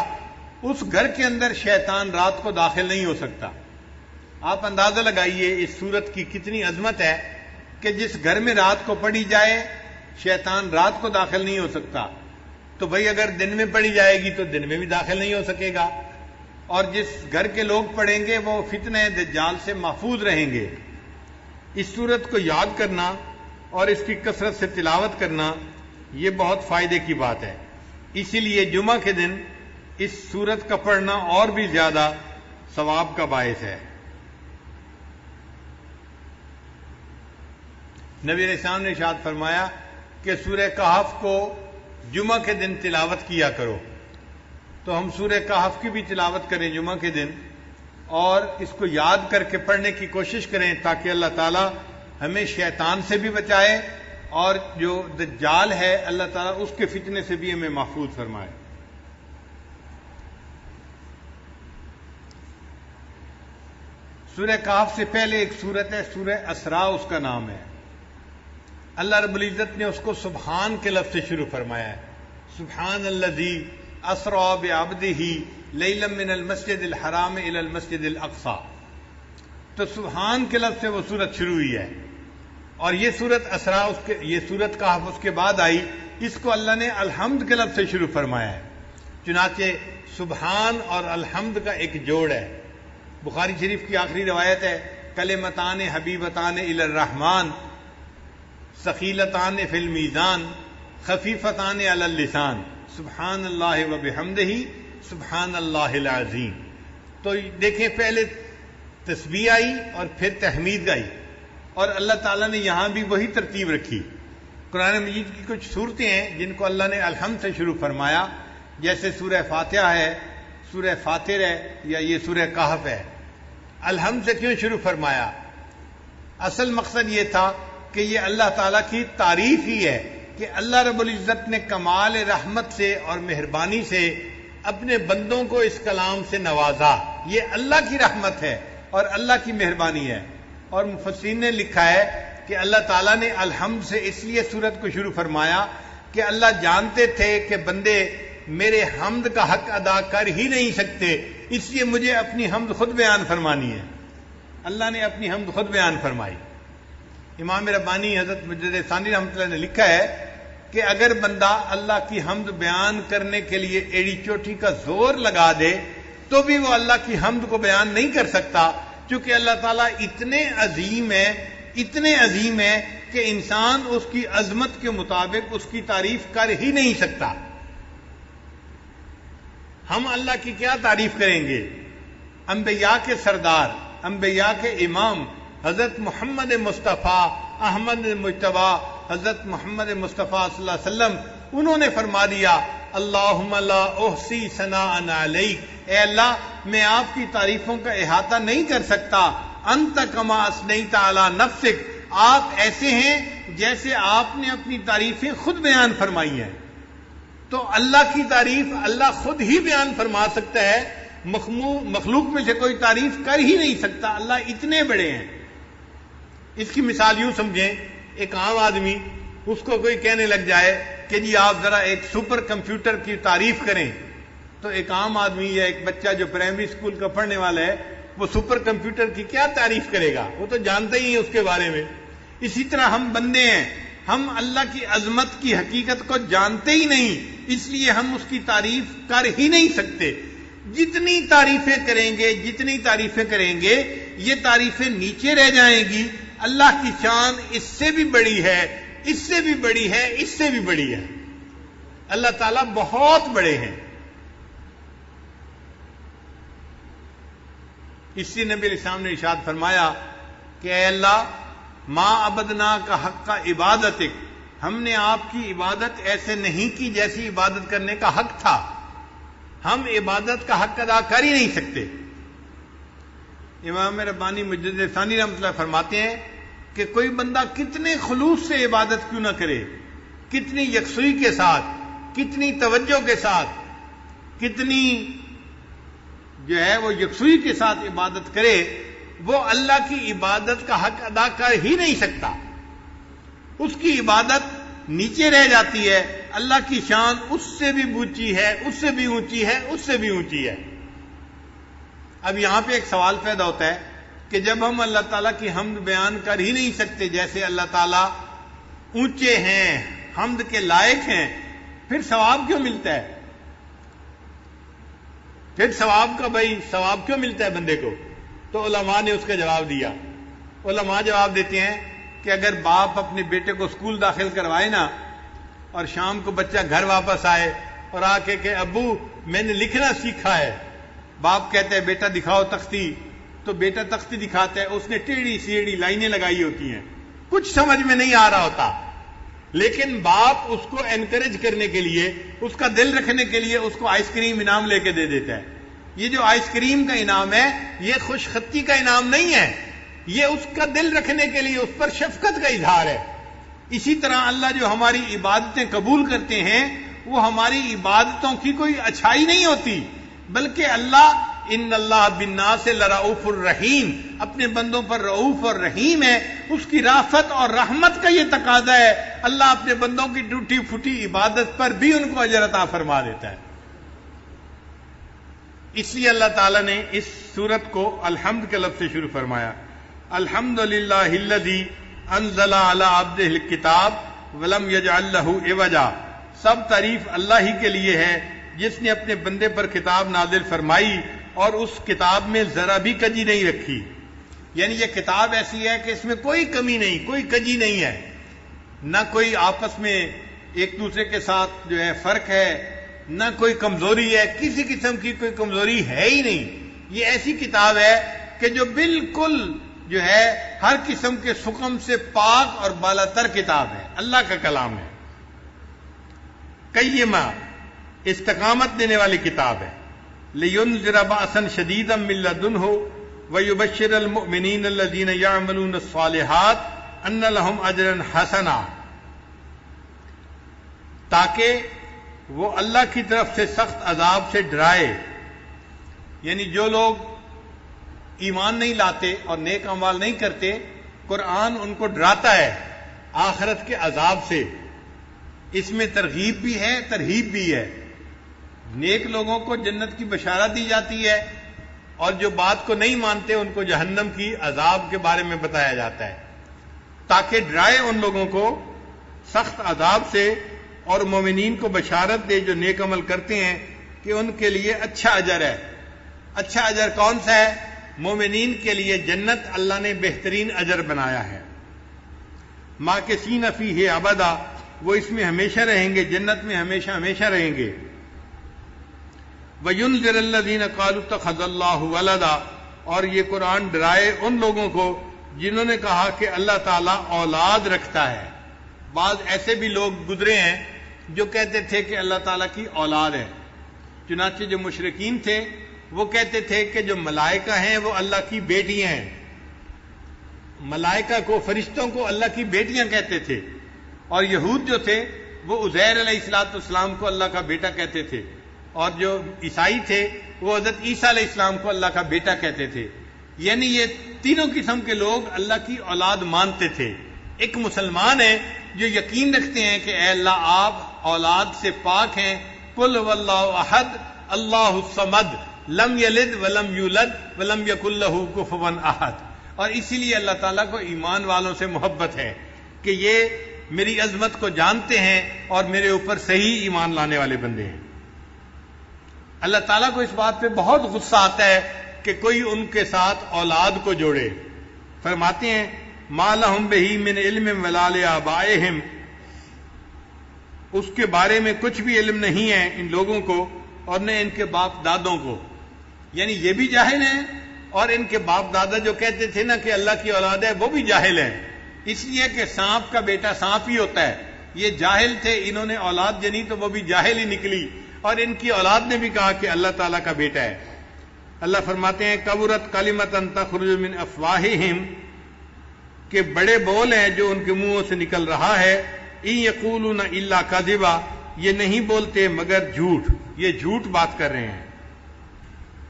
Speaker 1: اس گھر کے اندر شیطان رات کو داخل نہیں ہو سکتا. آپ اندازہ لگائیے اس سورت کی کتنی عظمت ہے کہ جس گھر میں رات کو پڑھی جائے شیطان رات کو داخل نہیں ہو سکتا، تو بھئی اگر دن میں پڑھی جائے گی تو دن میں بھی داخل نہیں ہو سکے گا، اور جس گھر کے لوگ پڑھیں گے وہ فتنہ دجال سے محفوظ رہیں گے. اس سورت کو یاد کرنا اور اس کی کثرت سے تلاوت کرنا یہ بہت فائدے کی بات ہے. اسی لیے جمعہ کے دن اس سورت کا پڑھنا اور بھی زیادہ ثواب کا باعث ہے. نبی علیہ السلام نے ارشاد فرمایا کہ سورہ کہف کو جمعہ کے دن تلاوت کیا کرو. تو ہم سورہ کہف کی بھی تلاوت کریں جمعہ کے دن اور اس کو یاد کر کے پڑھنے کی کوشش کریں تاکہ اللہ تعالی ہمیں شیطان سے بھی بچائے اور جو دجال ہے اللہ تعالیٰ اس کے فتنے سے بھی ہمیں محفوظ فرمائے. سورہ کہف سے پہلے ایک سورت ہے سورہ اسراء، اس کا نام ہے. اللہ رب العزت نے اس کو سبحان کے لفظ سے شروع فرمایا ہے. سبحان الذی اسرا بعبدہ لیلا من المسجد الحرام الی المسجد الاقصی. تو سبحان کے لفظ سے وہ سورت شروع ہوئی ہے اور یہ سورت اسراء یہ سورت کہف اس کے بعد آئی. اس کو اللہ نے الحمد کے لفظ سے شروع فرمایا ہے. چنانچہ سبحان اور الحمد کا ایک جوڑ ہے. بخاری شریف کی آخری روایت ہے کلمتان حبیبتان الی الرحمن ثقیلتان فی المیزان خفیفتان علی اللسان سبحان اللہ و بحمدہ سبحان اللہ العظیم. تو دیکھیں پہلے تسبیح آئی اور پھر تحمید آئی اور اللہ تعالیٰ نے یہاں بھی وہی ترتیب رکھی. قرآن مجید کی کچھ صورتیں ہیں جن کو اللہ نے الحمد سے شروع فرمایا، جیسے سورہ فاتحہ ہے، سورہ فاطر ہے یا یہ سورہ کہف ہے. الحمد سے کیوں شروع فرمایا؟ اصل مقصد یہ تھا کہ یہ اللہ تعالیٰ کی تعریف ہی ہے کہ اللہ رب العزت نے کمال رحمت سے اور مہربانی سے اپنے بندوں کو اس کلام سے نوازا. یہ اللہ کی رحمت ہے اور اللہ کی مہربانی ہے. اور مفسرین نے لکھا ہے کہ اللہ تعالیٰ نے الحمد سے اس لیے سورت کو شروع فرمایا کہ اللہ جانتے تھے کہ بندے میرے حمد کا حق ادا کر ہی نہیں سکتے، اس لیے مجھے اپنی حمد خود بیان فرمانی ہے. اللہ نے اپنی حمد خود بیان فرمائی. امام ربانی حضرت مجدد ثانی رحمۃ اللہ نے لکھا ہے کہ اگر بندہ اللہ کی حمد بیان کرنے کے لیے ایڑی چوٹی کا زور لگا دے تو بھی وہ اللہ کی حمد کو بیان نہیں کر سکتا، چونکہ اللہ تعالیٰ اتنے عظیم ہے کہ انسان اس کی عظمت کے مطابق اس کی تعریف کر ہی نہیں سکتا. ہم اللہ کی کیا تعریف کریں گے؟ انبیاء کے سردار، انبیاء کے امام حضرت محمد مصطفیٰ احمد مجتبیٰ حضرت محمد مصطفیٰ صلی اللہ علیہ وسلم، انہوں نے فرما دیا اللہم لا احصی ثناء علیک، اے اللہ میں آپ کی تعریفوں کا احاطہ نہیں کر سکتا. انت کما اثنیت علی نفسک، آپ ایسے ہیں جیسے آپ نے اپنی تعریفیں خود بیان فرمائی ہیں. تو اللہ کی تعریف اللہ خود ہی بیان فرما سکتا ہے، مخلوق میں سے کوئی تعریف کر ہی نہیں سکتا. اللہ اتنے بڑے ہیں. اس کی مثال یوں سمجھیں، ایک عام آدمی اس کو کوئی کہنے لگ جائے کہ جی آپ ذرا ایک سپر کمپیوٹر کی تعریف کریں، تو ایک عام آدمی یا ایک بچہ جو پرائمری اسکول کا پڑھنے والا ہے وہ سپر کمپیوٹر کی کیا تعریف کرے گا؟ وہ تو جانتا ہی ہے اس کے بارے میں. اسی طرح ہم بندے ہیں، ہم اللہ کی عظمت کی حقیقت کو جانتے ہی نہیں، اس لیے ہم اس کی تعریف کر ہی نہیں سکتے. جتنی تعریفیں کریں گے یہ تعریفیں نیچے رہ جائیں گی. اللہ کی شان اس سے بھی بڑی ہے، اس سے بھی بڑی ہے، اس سے بھی بڑی ہے. اللہ تعالیٰ بہت بڑے ہیں. اس لیے نبی علیہ السلام نے ارشاد فرمایا کہ اے اللہ ما عبدنا کا حق کا عبادتک، ہم نے آپ کی عبادت ایسے نہیں کی جیسی عبادت کرنے کا حق تھا، ہم عبادت کا حق ادا کر ہی نہیں سکتے۔ امام ربانی مجدد ثانی رحمۃ اللہ فرماتے ہیں کہ کوئی بندہ کتنے خلوص سے عبادت کیوں نہ کرے، کتنی یکسوئی کے ساتھ، کتنی توجہ کے ساتھ، کتنی جو ہے وہ یکسوئی کے ساتھ عبادت کرے، وہ اللہ کی عبادت کا حق ادا کر ہی نہیں سکتا، اس کی عبادت نیچے رہ جاتی ہے، اللہ کی شان اس سے بھی اونچی ہے، اس سے بھی اونچی ہے، اس سے بھی اونچی ہے۔ اب یہاں پہ ایک سوال پیدا ہوتا ہے کہ جب ہم اللہ تعالیٰ کی حمد بیان کر ہی نہیں سکتے جیسے اللہ تعالیٰ اونچے ہیں، حمد کے لائق ہیں، پھر ثواب کیوں ملتا ہے؟ پھر ثواب کا بھائی ثواب کیوں ملتا ہے بندے کو؟ تو علماء نے اس کا جواب دیا۔ علماء جواب دیتے ہیں کہ اگر باپ اپنے بیٹے کو اسکول داخل کروائے نا، اور شام کو بچہ گھر واپس آئے اور آ کے کہ ابو میں نے لکھنا سیکھا ہے، باپ کہتا ہے بیٹا دکھاؤ تختی، تو بیٹا تختی دکھاتا ہے، اس نے ٹیڑھی سیڑھی لائنیں لگائی ہوتی ہیں، کچھ سمجھ میں نہیں آ رہا ہوتا، لیکن باپ اس کو انکریج کرنے کے لیے، اس کا دل رکھنے کے لیے اس کو آئس کریم انعام لے کے دے دیتا ہے۔ یہ جو آئس کریم کا انعام ہے یہ خوش خطی کا انعام نہیں ہے، یہ اس کا دل رکھنے کے لیے اس پر شفقت کا اظہار ہے۔ اسی طرح اللہ جو ہماری عبادتیں قبول کرتے ہیں وہ ہماری عبادتوں کی کوئی اچھائی نہیں ہوتی، بلکہ اللہ ان اللہ بالناس لرؤوف الرحیم، اپنے بندوں پر رؤوف اور رحیم ہے، اس کی رافت اور رحمت کا یہ تقاضا ہے، اللہ اپنے بندوں کی ٹوٹی پھوٹی عبادت پر بھی ان کو اجر عطا فرما دیتا ہے۔ اس لیے اللہ تعالیٰ نے اس سورت کو الحمد کے لفظ سے شروع فرمایا، الحمدللہ الذی انزل علی عبدہ الکتاب ولم یجعل لہ عوجا، سب تعریف اللہ ہی کے لیے ہے جس نے اپنے بندے پر کتاب نازل فرمائی اور اس کتاب میں ذرا بھی کجی نہیں رکھی، یعنی یہ کتاب ایسی ہے کہ اس میں کوئی کمی نہیں، کوئی کجی نہیں ہے، نہ کوئی آپس میں ایک دوسرے کے ساتھ جو ہے فرق ہے، نہ کوئی کمزوری ہے، کسی قسم کی کوئی کمزوری ہے ہی نہیں۔ یہ ایسی کتاب ہے کہ جو بالکل جو ہے ہر قسم کے سقم سے پاک اور بالا تر کتاب ہے، اللہ کا کلام ہے، قیمہ استقامت دینے والی کتاب ہے، لِيُنذِرَ بَأْسًا شَدِيدًا مِّن لَّدُنْهُ وَيُبَشِّرَ الْمُؤْمِنِينَ الَّذِينَ يَعْمَلُونَ الصَّالِحَاتِ أَنَّ لَهُمْ أَجْرًا حَسَنًا، تاکہ وہ اللہ کی طرف سے سخت عذاب سے ڈرائے، یعنی جو لوگ ایمان نہیں لاتے اور نیک اعمال نہیں کرتے، قرآن ان کو ڈراتا ہے آخرت کے عذاب سے۔ اس میں ترغیب بھی ہے، ترہیب بھی ہے۔ نیک لوگوں کو جنت کی بشارت دی جاتی ہے اور جو بات کو نہیں مانتے ان کو جہنم کی عذاب کے بارے میں بتایا جاتا ہے، تاکہ ڈرائے ان لوگوں کو سخت عذاب سے اور مومنین کو بشارت دے جو نیک عمل کرتے ہیں کہ ان کے لیے اچھا اجر ہے۔ اچھا اجر کون سا ہے؟ مومنین کے لیے جنت اللہ نے بہترین اجر بنایا ہے، ماکثین فیہ ابدا، وہ اس میں ہمیشہ رہیں گے، جنت میں ہمیشہ ہمیشہ رہیں گے۔ وَيُنذِرَ الَّذِينَ قَالُوا اتَّخَذَ اللَّهُ وَلَدًا، اور یہ قرآن ڈرائے ان لوگوں کو جنہوں نے کہا کہ اللہ تعالیٰ اولاد رکھتا ہے۔ بعض ایسے بھی لوگ گزرے ہیں جو کہتے تھے کہ اللہ تعالیٰ کی اولاد ہے، چنانچہ جو مشرکین تھے وہ کہتے تھے کہ جو ملائکہ ہیں وہ اللہ کی بیٹیاں ہیں، ملائکہ کو، فرشتوں کو اللہ کی بیٹیاں کہتے تھے، اور یہود جو تھے وہ عزیر علیہ السلام کو اللہ کا بیٹا کہتے تھے، اور جو عیسائی تھے وہ حضرت عیسیٰ علیہ السلام کو اللہ کا بیٹا کہتے تھے۔ یعنی یہ تینوں قسم کے لوگ اللہ کی اولاد مانتے تھے۔ ایک مسلمان ہے جو یقین رکھتے ہیں کہ اے اللہ آپ اولاد سے پاک ہیں، قل هو اللہ احد اللہ الصمد لم یلد ولم یولد ولم یکن لہ کفوا احد، اور اسی لیے اللہ تعالیٰ کو ایمان والوں سے محبت ہے کہ یہ میری عظمت کو جانتے ہیں اور میرے اوپر صحیح ایمان لانے والے بندے ہیں۔ اللہ تعالیٰ کو اس بات پہ بہت غصہ آتا ہے کہ کوئی ان کے ساتھ اولاد کو جوڑے۔ فرماتے ہیں ما لہم بہ من علم ولا لآبائہم، اس کے بارے میں کچھ بھی علم نہیں ہے ان لوگوں کو اور نہ ان کے باپ دادوں کو، یعنی یہ بھی جاہل ہیں اور ان کے باپ دادا جو کہتے تھے نا کہ اللہ کی اولاد ہے وہ بھی جاہل ہیں، اس لیے کہ سانپ کا بیٹا سانپ ہی ہوتا ہے. یہ جاہل تھے، انہوں نے اولاد جنی تو وہ بھی جاہل ہی نکلی، اور ان کی اولاد نے بھی کہا کہ اللہ تعالیٰ کا بیٹا ہے. اللہ فرماتے ہیں کبرت کلمۃ تخرج من افواہہم، کہ بڑے بول ہیں جو ان کے منہوں سے نکل رہا ہے. ان یقولون الا کذبا، یہ نہیں بولتے مگر جھوٹ، یہ جھوٹ بات کر رہے ہیں.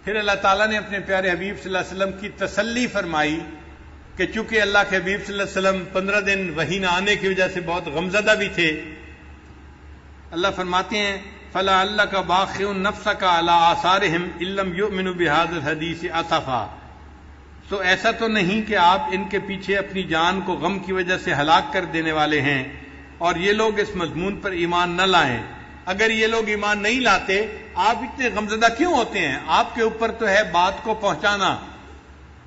Speaker 1: پھر اللہ تعالیٰ نے اپنے پیارے حبیب صلی اللہ علیہ وسلم کی تسلی فرمائی کہ چونکہ اللہ کے حبیب صلی اللہ علیہ وسلم 15 دن وحی نہ آنے کی وجہ سے بہت غمزدہ بھی تھے. اللہ فرماتے ہیں فَلَعَلَّكَ بَاخِعٌ نَفْسَكَ عَلَىٰ آثَارِهِمْ إِن لَّمْ يُؤْمِنُوا بِهَٰذَا الْحَدِيثِ آسَفًا. سو ایسا تو نہیں کہ آپ ان کے پیچھے اپنی جان کو غم کی وجہ سے ہلاک کر دینے والے ہیں اور یہ لوگ اس مضمون پر ایمان نہ لائیں. اگر یہ لوگ ایمان نہیں لاتے آپ اتنے غمزدہ کیوں ہوتے ہیں؟ آپ کے اوپر تو ہے بات کو پہنچانا.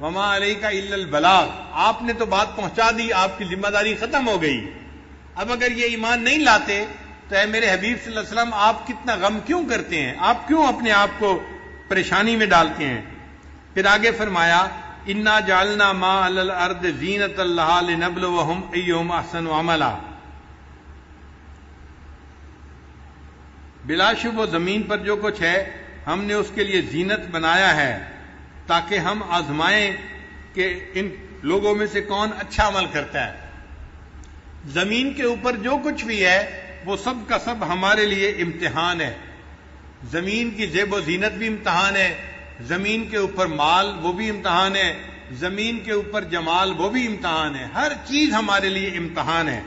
Speaker 1: وما علیک الا البلاغ، آپ نے تو بات پہنچا دی، آپ کی ذمہ داری ختم ہو گئی. اب اگر یہ ایمان نہیں لاتے تو اے میرے حبیب صلی اللہ علیہ وسلم آپ کتنا غم کیوں کرتے ہیں؟ آپ کیوں اپنے آپ کو پریشانی میں ڈالتے ہیں؟ پھر آگے فرمایا انا جعلنا ما علی الارض زینۃ لہا لنبلوہم ایہم احسن عملا. بلا شبہ زمین پر جو کچھ ہے ہم نے اس کے لیے زینت بنایا ہے تاکہ ہم آزمائیں کہ ان لوگوں میں سے کون اچھا عمل کرتا ہے. زمین کے اوپر جو کچھ بھی ہے وہ سب کا سب ہمارے لیے امتحان ہے. زمین کی زیب و زینت بھی امتحان ہے، زمین کے اوپر مال وہ بھی امتحان ہے، زمین کے اوپر جمال وہ بھی امتحان ہے. ہر چیز ہمارے لیے امتحان ہے،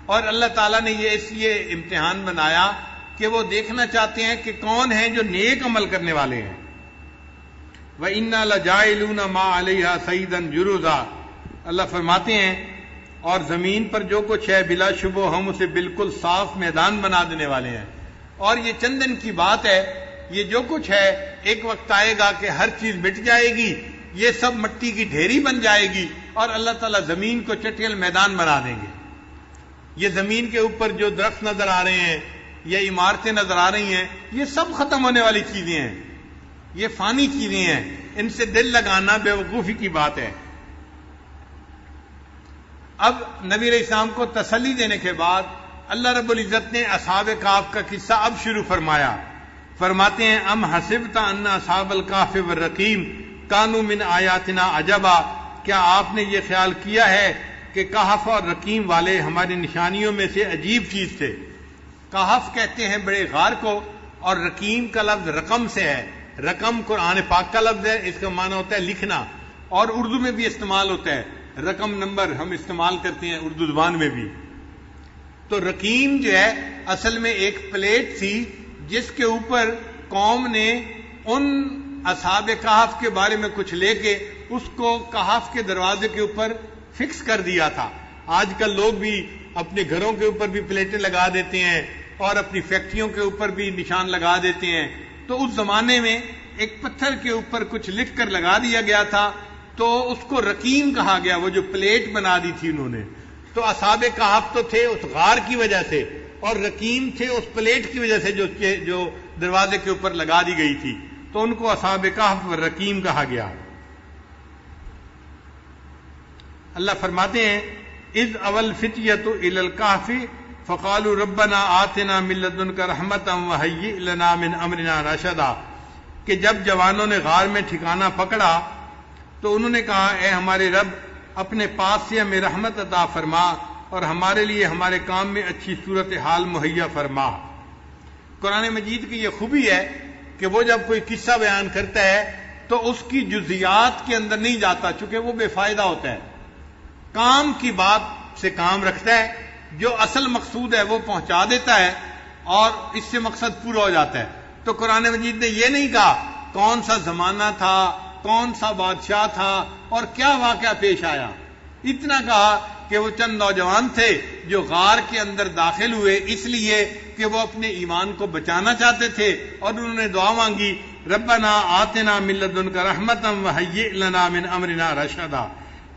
Speaker 1: اور اللہ تعالیٰ نے یہ اس لیے امتحان بنایا کہ وہ دیکھنا چاہتے ہیں کہ کون ہیں جو نیک عمل کرنے والے ہیں. وَإِنَّا لَجَاعِلُونَ مَا عَلَيْهَا صَعِيدًا جُرُزًا. اللہ فرماتے ہیں اور زمین پر جو کچھ ہے بلا شبہ ہم اسے بالکل صاف میدان بنا دینے والے ہیں. اور یہ چند دن کی بات ہے، یہ جو کچھ ہے ایک وقت آئے گا کہ ہر چیز مٹ جائے گی، یہ سب مٹی کی ڈھیری بن جائے گی اور اللہ تعالیٰ زمین کو چٹیل میدان بنا دیں گے. یہ زمین کے اوپر جو درخت نظر آ رہے ہیں یا عمارتیں نظر آ رہی ہیں یہ سب ختم ہونے والی چیزیں ہیں، یہ فانی چیزیں ہیں، ان سے دل لگانا بے وقوفی کی بات ہے. اب نبی علیہ السلام کو تسلی دینے کے بعد اللہ رب العزت نے اصحاب کہف کا قصہ اب شروع فرمایا. فرماتے ہیں ام حسبت ان اصحاب الکہف والرقیم کانوا من آیاتنا عجبا. کیا آپ نے یہ خیال کیا ہے کہ کہف اور رقیم والے ہماری نشانیوں میں سے عجیب چیز تھے؟ کہف کہتے ہیں بڑے غار کو، اور رقیم کا لفظ رقم سے ہے. رقم قرآن پاک کا لفظ ہے، اس کا معنی ہوتا ہے لکھنا، اور اردو میں بھی استعمال ہوتا ہے. رقم نمبر ہم استعمال کرتے ہیں اردو زبان میں بھی. تو رقیم جو ہے اصل میں ایک پلیٹ تھی جس کے اوپر قوم نے ان اصحاب کہف کے بارے میں کچھ لے کے اس کو کہف کے دروازے کے اوپر فکس کر دیا تھا. آج کل لوگ بھی اپنے گھروں کے اوپر بھی پلیٹیں لگا دیتے ہیں اور اپنی فیکٹریوں کے اوپر بھی نشان لگا دیتے ہیں. تو اس زمانے میں ایک پتھر کے اوپر کچھ لکھ کر لگا دیا گیا تھا تو اس کو رقیم کہا گیا، وہ جو پلیٹ بنا دی تھی انہوں نے. تو اصحاب کہف تو تھے اس غار کی وجہ سے، اور رقیم تھے اس پلیٹ کی وجہ سے جو دروازے کے اوپر لگا دی گئی تھی، تو ان کو اصحاب کہف و رقیم کہا گیا. اللہ فرماتے ہیں اذ اول فتیۃ الی الکہف فقالوا ربنا آتنا من لدنک رحمۃ وہیئ لنا من امرنا رشدا. کہ جب جوانوں نے غار میں ٹھکانہ پکڑا تو انہوں نے کہا اے ہمارے رب اپنے پاس سے ہمیں رحمت عطا فرما اور ہمارے لیے ہمارے کام میں اچھی صورتحال مہیا فرما. قرآن مجید کی یہ خوبی ہے کہ وہ جب کوئی قصہ بیان کرتا ہے تو اس کی جزیات کے اندر نہیں جاتا، چونکہ وہ بے فائدہ ہوتا ہے. کام کی بات سے کام رکھتا ہے، جو اصل مقصود ہے وہ پہنچا دیتا ہے اور اس سے مقصد پورا ہو جاتا ہے. تو قرآن مجید نے یہ نہیں کہا کون سا زمانہ تھا، کون سا بادشاہ تھا اور کیا واقعہ پیش آیا. اتنا کہا کہ وہ چند نوجوان تھے جو غار کے اندر داخل ہوئے اس لیے کہ وہ اپنے ایمان کو بچانا چاہتے تھے، اور انہوں نے دعا مانگی ربنا آتنا من لدنک رحمۃ وہیئ لنا من امرنا رشدا.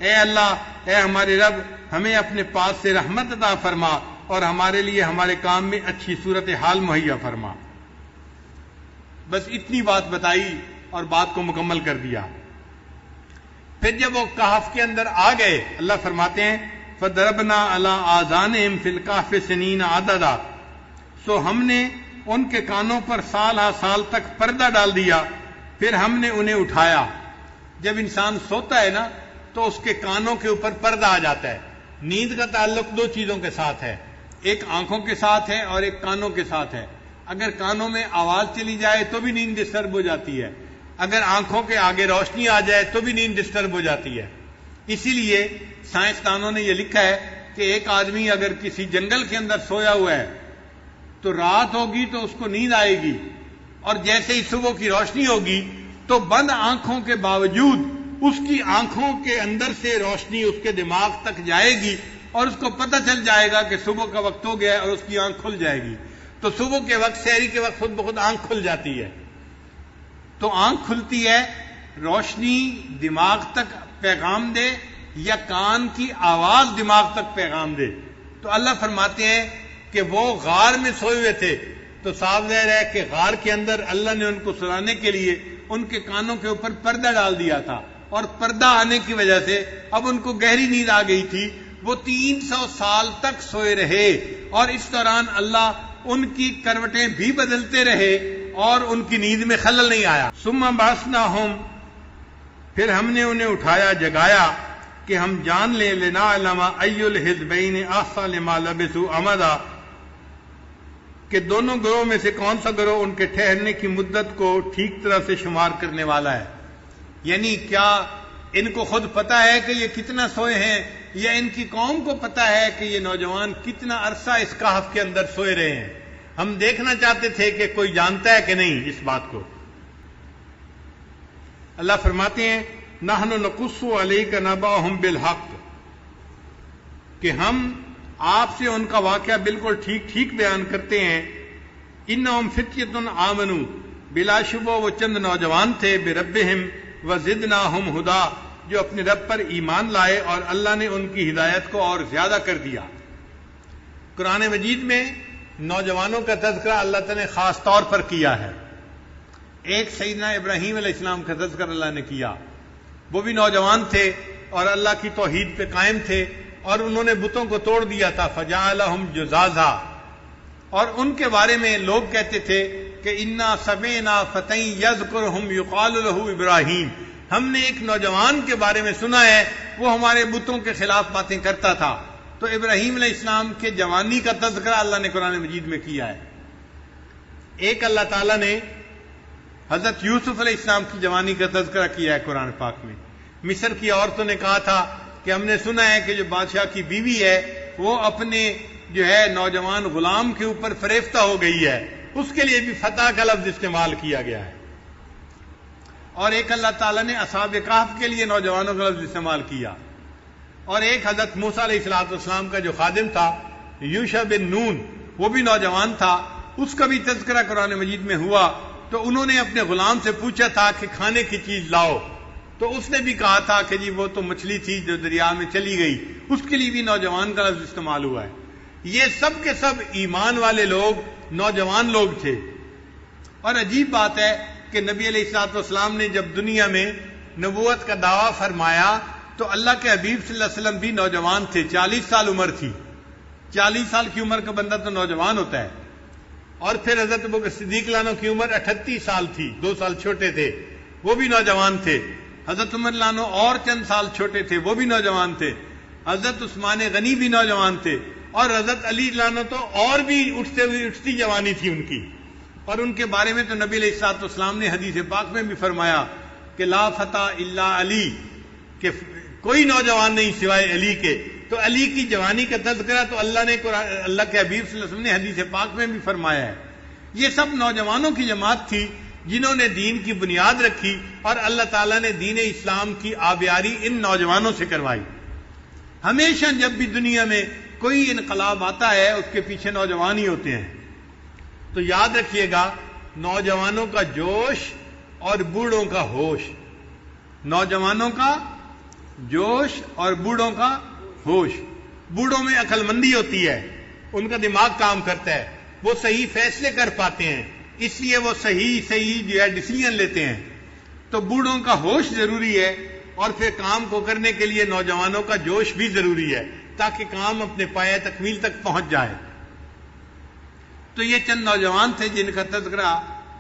Speaker 1: اے اللہ، اے ہمارے رب ہمیں اپنے پاس سے رحمت عطا فرما اور ہمارے لیے ہمارے کام میں اچھی صورتحال مہیا فرما. بس اتنی بات بتائی اور بات کو مکمل کر دیا.
Speaker 2: پھر جب وہ کہف کے اندر آ گئے، اللہ فرماتے ہیں فَضَرَبْنَا عَلَىٰ آذَانِهِمْ فِي الْكَهْفِ سِنِينَ عَدَدًا، سو ہم نے ان کے کانوں پر سال ہا سال تک پردہ ڈال دیا، پھر ہم نے انہیں اٹھایا۔ جب انسان سوتا ہے نا تو اس کے کانوں کے اوپر پردہ آ جاتا ہے۔ نیند کا تعلق دو چیزوں کے ساتھ ہے، ایک آنکھوں کے ساتھ ہے اور ایک کانوں کے ساتھ ہے۔ اگر کانوں میں آواز چلی جائے تو بھی نیند ڈسٹرب ہو جاتی ہے، اگر آنکھوں کے آگے روشنی آ جائے تو بھی نیند ڈسٹرب ہو جاتی ہے۔ اسی لیے سائنسدانوں نے یہ لکھا ہے کہ ایک آدمی اگر کسی جنگل کے اندر سویا ہوا ہے تو رات ہوگی تو اس کو نیند آئے گی، اور جیسے ہی صبح کی روشنی ہوگی تو بند آنکھوں کے باوجود اس کی آنکھوں کے اندر سے روشنی اس کے دماغ تک جائے گی اور اس کو پتہ چل جائے گا کہ صبح کا وقت ہو گیا ہے اور اس کی آنکھ کھل جائے گی۔ تو صبح کے وقت، سحری کے وقت خود بخود آنکھ کھل جاتی ہے۔ تو آنکھ کھلتی ہے روشنی دماغ تک پیغام دے یا کان کی آواز دماغ تک پیغام دے۔ تو اللہ فرماتے ہیں کہ وہ غار میں سوئے ہوئے تھے، تو صاف ظاہر ہے کہ غار کے اندر اللہ نے ان کو سلانے کے لیے ان کے کانوں کے اوپر پردہ ڈال دیا تھا، اور پردہ آنے کی وجہ سے اب ان کو گہری نیند آ گئی تھی۔ وہ 300 سال تک سوئے رہے، اور اس دوران اللہ ان کی کروٹیں بھی بدلتے رہے اور ان کی نیند میں خلل نہیں آیا۔ ثم بعثناہم، پھر ہم نے انہیں اٹھایا، جگایا کہ ہم جان لیں لنعلم ای الحزبین احصی لما لبثوا امدا، کہ دونوں گروہ میں سے کون سا گروہ ان کے ٹھہرنے کی مدت کو ٹھیک طرح سے شمار کرنے والا ہے۔ یعنی کیا ان کو خود پتا ہے کہ یہ کتنا سوئے ہیں، یا ان کی قوم کو پتا ہے کہ یہ نوجوان کتنا عرصہ اس کہف کے اندر سوئے رہے ہیں؟ ہم دیکھنا چاہتے تھے کہ کوئی جانتا ہے کہ نہیں اس بات کو۔ اللہ فرماتے ہیں نحن نقص علیک نبأہم بالحق، کہ ہم آپ سے ان کا واقعہ بالکل ٹھیک ٹھیک بیان کرتے ہیں۔ انہم فتیۃ آمنوا، بلا شبہ وہ چند نوجوان تھے، بربہم وزدناہم ہدا، جو اپنے رب پر ایمان لائے اور اللہ نے ان کی ہدایت کو اور زیادہ کر دیا۔ قرآن مجید میں نوجوانوں کا تذکرہ اللہ تعالیٰ نے خاص طور پر کیا ہے۔ ایک سیدنا ابراہیم علیہ السلام کا تذکرہ اللہ نے کیا، وہ بھی نوجوان تھے اور اللہ کی توحید پہ قائم تھے، اور انہوں نے بتوں کو توڑ دیا تھا، فجعلہم جزازا۔ اور ان کے بارے میں لوگ کہتے تھے کہ انا سمعنا فتى یذکرہم یقال لہ ابراہیم، ہم نے ایک نوجوان کے بارے میں سنا ہے وہ ہمارے بتوں کے خلاف باتیں کرتا تھا۔ تو ابراہیم علیہ السلام کے جوانی کا تذکرہ اللہ نے قرآن مجید میں کیا ہے۔ ایک اللہ تعالیٰ نے حضرت یوسف علیہ السلام کی جوانی کا تذکرہ کیا ہے قرآن پاک میں۔ مصر کی عورتوں نے کہا تھا کہ ہم نے سنا ہے کہ جو بادشاہ کی بیوی ہے وہ اپنے جو ہے نوجوان غلام کے اوپر فریفتہ ہو گئی ہے، اس کے لیے بھی فتح کا لفظ استعمال کیا گیا ہے۔ اور ایک اللہ تعالیٰ نے اصحاب کہف کے لیے نوجوانوں کا لفظ استعمال کیا۔ اور ایک حضرت موسیٰ علیہ السلام کا جو خادم تھا یوشع بن نون، وہ بھی نوجوان تھا، اس کا بھی تذکرہ قرآن مجید میں ہوا۔ تو انہوں نے اپنے غلام سے پوچھا تھا کہ کھانے کی چیز لاؤ، تو اس نے بھی کہا تھا کہ جی وہ تو مچھلی تھی جو دریا میں چلی گئی، اس کے لیے بھی نوجوان کا لفظ استعمال ہوا ہے۔ یہ سب کے سب ایمان والے لوگ نوجوان لوگ تھے۔ اور عجیب بات ہے کہ نبی علیہ الصلوۃ والسلام نے جب دنیا میں نبوت کا دعویٰ فرمایا تو اللہ کے حبیب صلی اللہ علیہ وسلم بھی نوجوان تھے، 40 سال عمر تھی۔ 40 سال کی عمر کا بندہ تو نوجوان ہوتا ہے۔ اور پھر حضرت ابوبکر صدیق لانو کی عمر 38 سال تھی، 2 سال چھوٹے تھے، وہ بھی نوجوان تھے۔ حضرت عمر لانو اور چند سال چھوٹے تھے، وہ بھی نوجوان تھے۔ حضرت عثمان غنی بھی نوجوان تھے، اور حضرت علی لانو تو اور بھی اٹھتی جوانی تھی ان کی۔ اور ان کے بارے میں تو نبی علیہ الصلوۃ والسلام نے حدیث پاک میں بھی فرمایا کہ لا فتح الا علی، کہ کوئی نوجوان نہیں سوائے علی کے۔ تو علی کی جوانی کا تذکرہ تو اللہ کے حبیب صلی اللہ علیہ وسلم نے حدیث پاک میں بھی فرمایا ہے۔ یہ سب نوجوانوں کی جماعت تھی جنہوں نے دین کی بنیاد رکھی، اور اللہ تعالیٰ نے دین اسلام کی آبیاری ان نوجوانوں سے کروائی۔ ہمیشہ جب بھی دنیا میں کوئی انقلاب آتا ہے اس کے پیچھے نوجوان ہی ہوتے ہیں۔ تو یاد رکھیے گا، نوجوانوں کا جوش اور بوڑھوں کا ہوش، نوجوانوں کا جوش اور بوڑھوں کا ہوش۔ بوڑھوں میں عقل مندی ہوتی ہے، ان کا دماغ کام کرتا ہے، وہ صحیح فیصلے کر پاتے ہیں، اس لیے وہ صحیح جو ہے ڈیسیژن لیتے ہیں۔ تو بوڑھوں کا ہوش ضروری ہے، اور پھر کام کو کرنے کے لیے نوجوانوں کا جوش بھی ضروری ہے تاکہ کام اپنے پایہ تکمیل تک پہنچ جائے۔ تو یہ چند نوجوان تھے جن کا تذکرہ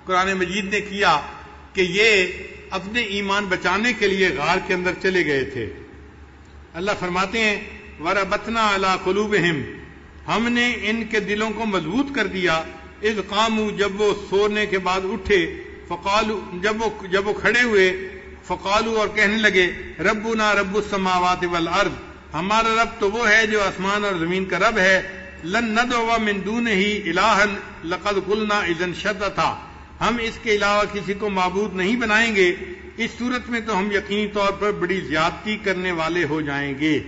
Speaker 2: قرآن مجید نے کیا کہ یہ اپنے ایمان بچانے کے لیے غار کے اندر چلے گئے تھے۔ اللہ فرماتے ہیں وَرَبَطْنَا عَلَىٰ قُلُوبِهِمْ، ہم نے ان کے دلوں کو مضبوط کر دیا، اذ قاموا، جب وہ سونے کے بعد اٹھے، فقالوا، جب وہ کھڑے ہوئے، فقالوا، اور کہنے لگے، ربنا رب السماوات والارض، ہمارا رب تو وہ ہے جو آسمان اور زمین کا رب ہے، لن ندعو من دونہ الہا لقد قلنا اذا شططا، ہم اس کے علاوہ کسی کو معبود نہیں بنائیں گے، اس صورت میں تو ہم یقینی طور پر بڑی زیادتی کرنے والے ہو جائیں گے۔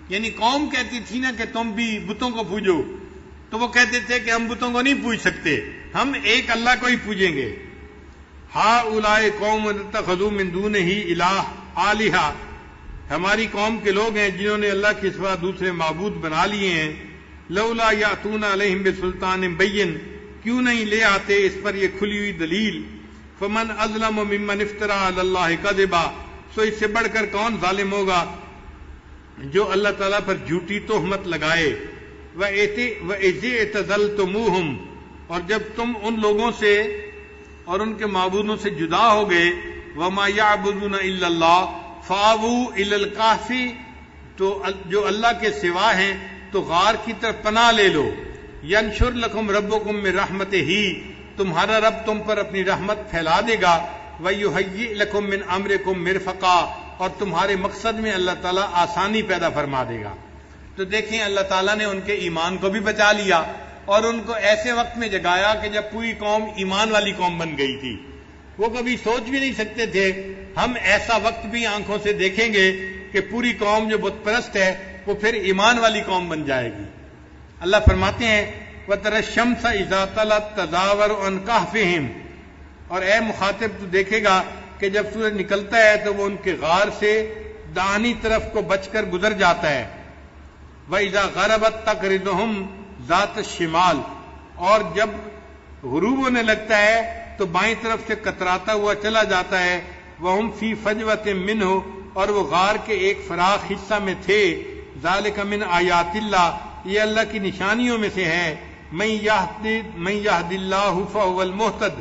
Speaker 2: یعنی قوم کہتی تھی نا کہ تم بھی بتوں کو پوجو، تو وہ کہتے تھے کہ ہم بتوں کو نہیں پوج سکتے، ہم ایک اللہ کو ہی پوجیں گے۔ ہؤلاء قوم اتخذوا من دونہ الہ آلہہ، ہماری قوم کے لوگ ہیں جنہوں نے اللہ کے سوا دوسرے معبود بنا لیے ہیں۔ لولا یاتون علیہم بسلطان بین، کیوں نہیں لے آتے اس پر یہ کھلی ہوئی دلیل۔ فمن اظلم ممن افترى علی اللہ کذبا، سو اس سے بڑھ کر کون ظالم ہوگا جو اللہ تعالیٰ پر جھوٹی تہمت لگائے۔ وَإِذِ اعْتَزَلْتُمُوهُمْ، اور جب تم ان لوگوں سے اور ان کے معبودوں سے جدا ہو گئے، وَمَا يَعْبُدُونَ إِلَّا اللَّهَ فَآوُوا إِلَى الْكَهْفِ، تو جو اللہ کے سوا ہیں تو غار کی طرف پناہ لے لو۔ يَنشُرْ لَكُمْ رَبُّكُمْ مِنْ رَحْمَتِهِ، تمہارا رب تم پر اپنی رحمت پھیلا دے گا۔ وَيُهَيِّئْ لَكُمْ مِنْ أَمْرِكُمْ مِرْفَقًا، اور تمہارے مقصد میں اللہ تعالیٰ آسانی پیدا فرما دے گا۔ تو دیکھیں اللہ تعالیٰ نے ان کے ایمان کو بھی بچا لیا اور ان کو ایسے وقت میں جگایا کہ جب پوری قوم ایمان والی قوم بن گئی تھی۔ وہ کبھی سوچ بھی نہیں سکتے تھے ہم ایسا وقت بھی آنکھوں سے دیکھیں گے کہ پوری قوم جو بت پرست ہے وہ پھر ایمان والی قوم بن جائے گی۔ اللہ فرماتے ہیں وَتَرَى الشَّمْسَ إِذَا طَلَعَتْ تَزَاوَرُ عَنْ كَهْفِهِمْ، اور اے مخاطب تو دیکھے گا کہ جب سورج نکلتا ہے تو وہ ان کے غار سے داہنی طرف کو بچ کر گزر جاتا ہے۔ وَإِذَا غَرَبَتْ تَقْرِضُهُمْ ذَاتَ الشِّمَالِ، اور جب غروب ہونے لگتا ہے تو بائیں طرف سے کتراتا ہوا چلا جاتا ہے۔ وَهُمْ فِي فَجْوَةٍ مِّنْهُ، اور وہ غار کے ایک فراخ حصہ میں تھے۔ ذَلِكَ مِنْ آیاتِ اللَّهِ، یہ اللہ کی نشانیوں میں سے ہے۔ مَن يَهْدِ اللَّهُ فَهُوَ الْمُهْتَدِ،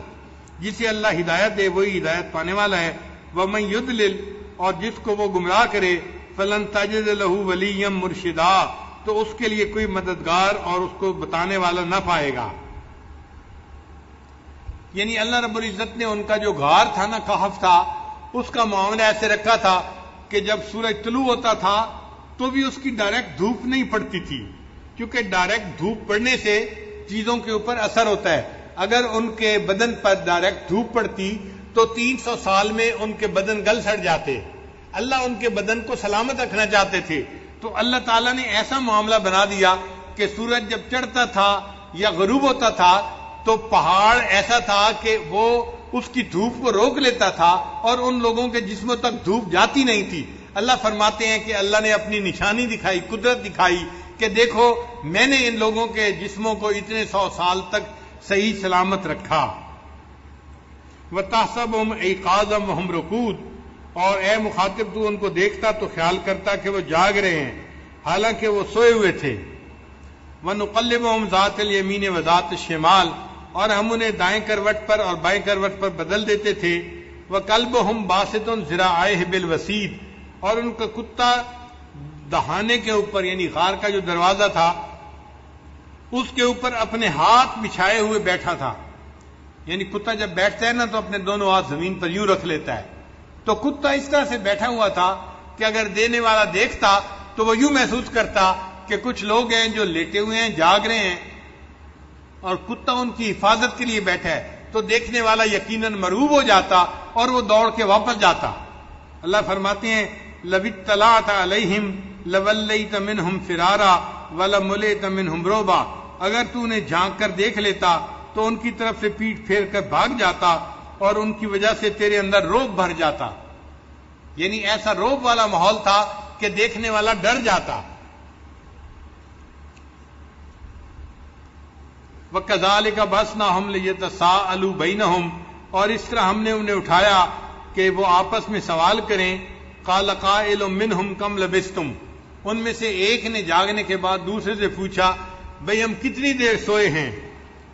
Speaker 2: جسے اللہ ہدایت دے وہی ہدایت پانے والا ہے۔ وَمَن يُضْلِلْ، اور جس کو وہ گمراہ کرے، فَلَن تَجِدَ لَهُ وَلِيًّا مُرْشِدًا، تو اس کے لیے کوئی مددگار اور اس کو بتانے والا نہ پائے گا۔ یعنی اللہ رب العزت نے ان کا جو غار تھا نا، کہف تھا، اس کا معاملہ ایسے رکھا تھا کہ جب سورج طلوع ہوتا تھا تو بھی اس کی ڈائریکٹ دھوپ نہیں پڑتی تھی، کیونکہ ڈائریکٹ دھوپ پڑنے سے چیزوں کے اوپر اثر ہوتا ہے۔ اگر ان کے بدن پر ڈائریکٹ دھوپ پڑتی تو 300 سال میں ان کے بدن گل سڑ جاتے۔ اللہ ان کے بدن کو سلامت رکھنا چاہتے تھے، تو اللہ تعالیٰ نے ایسا معاملہ بنا دیا کہ سورج جب چڑھتا تھا یا غروب ہوتا تھا تو پہاڑ ایسا تھا کہ وہ اس کی دھوپ کو روک لیتا تھا اور ان لوگوں کے جسموں تک دھوپ جاتی نہیں تھی۔ اللہ فرماتے ہیں کہ اللہ نے اپنی نشانی دکھائی، قدرت دکھائی کہ دیکھو میں نے ان لوگوں کے جسموں کو اتنے 100 سال تک صحیح سلامت رکھا۔ وَتَحْسَبُهُمْ أَيْقَاظًا وَهُمْ رُقُودٌ، اور اے مخاطب تو ان کو دیکھتا تو خیال کرتا کہ وہ جاگ رہے ہیں حالانکہ وہ سوئے ہوئے تھے۔ وَنُقَلِّبُهُمْ ذَاتَ الْيَمِينِ وَذَاتَ الشِّمَالِ، اور ہم انہیں دائیں کروٹ پر اور بائیں کروٹ پر بدل دیتے تھے۔ وَكَلْبُهُمْ بَاسِطٌ ذِرَاعَيْهِ بِالْوَسِيدِ، اور ان کا کتا دہانے کے اوپر، یعنی غار کا جو دروازہ تھا اس کے اوپر اپنے ہاتھ بچھائے ہوئے بیٹھا تھا۔ یعنی کتا جب بیٹھتا ہے نا تو اپنے دونوں ہاتھ زمین پر یوں رکھ لیتا ہے، تو کتا اس طرح سے بیٹھا ہوا تھا کہ اگر دینے والا دیکھتا تو وہ یوں محسوس کرتا کہ کچھ لوگ ہیں جو لیٹے ہوئے ہیں، جاگ رہے ہیں، اور کتا ان کی حفاظت کے لیے بیٹھا ہے، تو دیکھنے والا یقیناً مرعوب ہو جاتا اور وہ دوڑ کے واپس جاتا۔ اللہ فرماتے ہیں لَوِ اطَّلَعْتَ عَلَيْهِمْ لَوَلَّيْتَ مِنْهُمْ فِرَارًا وَلَمُلِئْتَ مِنْهُمْ رُعْبًا، اگر تو انہیں جھانک کر دیکھ لیتا تو ان کی طرف سے پیٹ پھیر کر بھاگ جاتا اور ان کی وجہ سے تیرے اندر روب بھر جاتا۔ یعنی ایسا روب والا ماحول تھا کہ دیکھنے والا ڈر جاتا۔ وَكَذَلِكَ بَعَثْنَاهُمْ لِيَتَسَاءَلُوا بَيْنَهُمْ، اور اس طرح ہم نے انہیں اٹھایا کہ وہ آپس میں سوال کریں۔ قال قائل منہم کم لبستم، ان میں سے ایک نے جاگنے کے بعد دوسرے سے پوچھا بھئی ہم کتنی دیر سوئے ہیں؟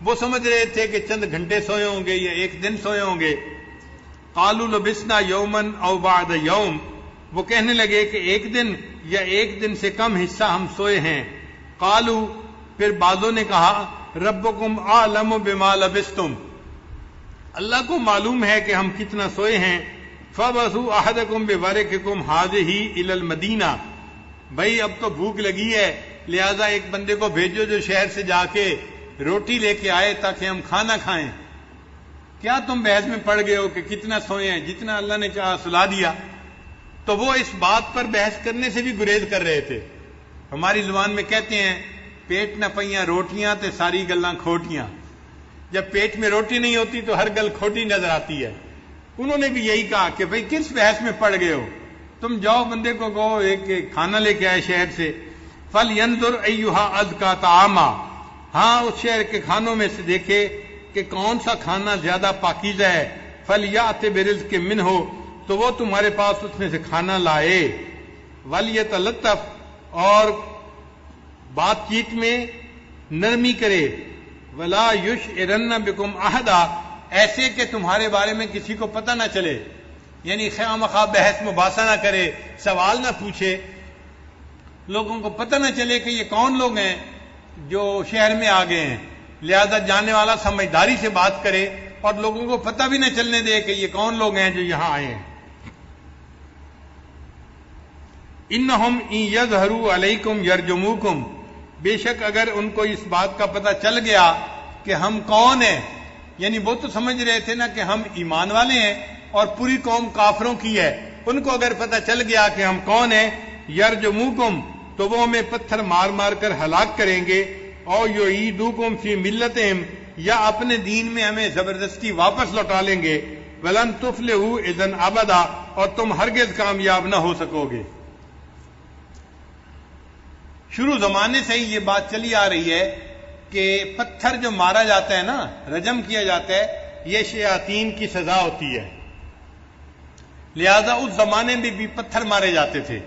Speaker 2: وہ سمجھ رہے تھے کہ چند گھنٹے سوئے ہوں گے یا ایک دن سوئے ہوں گے. قالوا لبسنا یومن او بعد یوم، وہ کہنے لگے کہ ایک دن یا ایک دن سے کم حصہ ہم سوئے ہیں. قالوا، پھر بعضوں نے کہا ربکم اعلم بما لبستم، اللہ کو معلوم ہے کہ ہم کتنا سوئے ہیں. فبعثوا احدکم بورقکم هذه الى المدینہ، بھائی اب تو بھوک لگی ہے لہذا ایک بندے کو بھیجو جو شہر سے جا کے روٹی لے کے آئے تاکہ ہم کھانا کھائیں. کیا تم بحث میں پڑ گئے ہو کہ کتنا سوئے ہیں؟ جتنا اللہ نے چاہا سلا دیا. تو وہ اس بات پر بحث کرنے سے بھی گریز کر رہے تھے. ہماری زبان میں کہتے ہیں پیٹ نہ پئیاں روٹیاں تے ساری گلاں کھوٹیاں. جب پیٹ میں روٹی نہیں ہوتی تو ہر گل کھوٹی نظر آتی ہے. انہوں نے بھی یہی کہا کہ بھئی کس بحث میں پڑ گئے ہو، تم جاؤ بندے کو کہو ایک کھانا لے کے آئے شہر سے. فَلْيَنْظُرْ أَيُّهَا أَزْكَىٰ طَعَامًا، ہاں اس شہر کے کھانوں میں سے دیکھے کہ کون سا کھانا زیادہ پاکیزہ ہے. فَلْيَأْتِ بِرِزْقٍ مِّنْهُ، تو وہ تمہارے پاس اس میں سے کھانا لائے. وَلْيَتَلَطَّفْ، اور بات چیت میں نرمی کرے. وَلَا يُشْعِرَنَّ بِكُمْ أَحَدًا، ایسے کہ تمہارے بارے میں کسی کو پتہ نہ چلے، یعنی خواہ مخواہ بحث مباحثہ نہ کرے، سوال نہ پوچھے، لوگوں کو پتہ نہ چلے کہ یہ کون لوگ ہیں جو شہر میں آ گئے ہیں. لہذا جانے والا سمجھداری سے بات کرے اور لوگوں کو پتہ بھی نہ چلنے دے کہ یہ کون لوگ ہیں جو یہاں آئے ہیں. انہم ان یظہروا علیکم یرجموکم، بے شک اگر ان کو اس بات کا پتہ چل گیا کہ ہم کون ہیں، یعنی وہ تو سمجھ رہے تھے نا کہ ہم ایمان والے ہیں اور پوری قوم کافروں کی ہے، ان کو اگر پتہ چل گیا کہ ہم کون ہیں، یرجموکم، تو وہ ہمیں پتھر مار مار کر ہلاک کریں گے. اور یعیدوکم فی ملتہم، یا اپنے دین میں ہمیں زبردستی واپس لوٹا لیں گے. ولن تفلحوا اذن ابدا، اور تم ہرگز کامیاب نہ ہو سکو گے. شروع زمانے سے ہی یہ بات چلی آ رہی ہے کہ پتھر جو مارا جاتا ہے نا، رجم کیا جاتا ہے، یہ شیاطین کی سزا ہوتی ہے. لہذا اس زمانے میں بھی پتھر مارے جاتے تھے.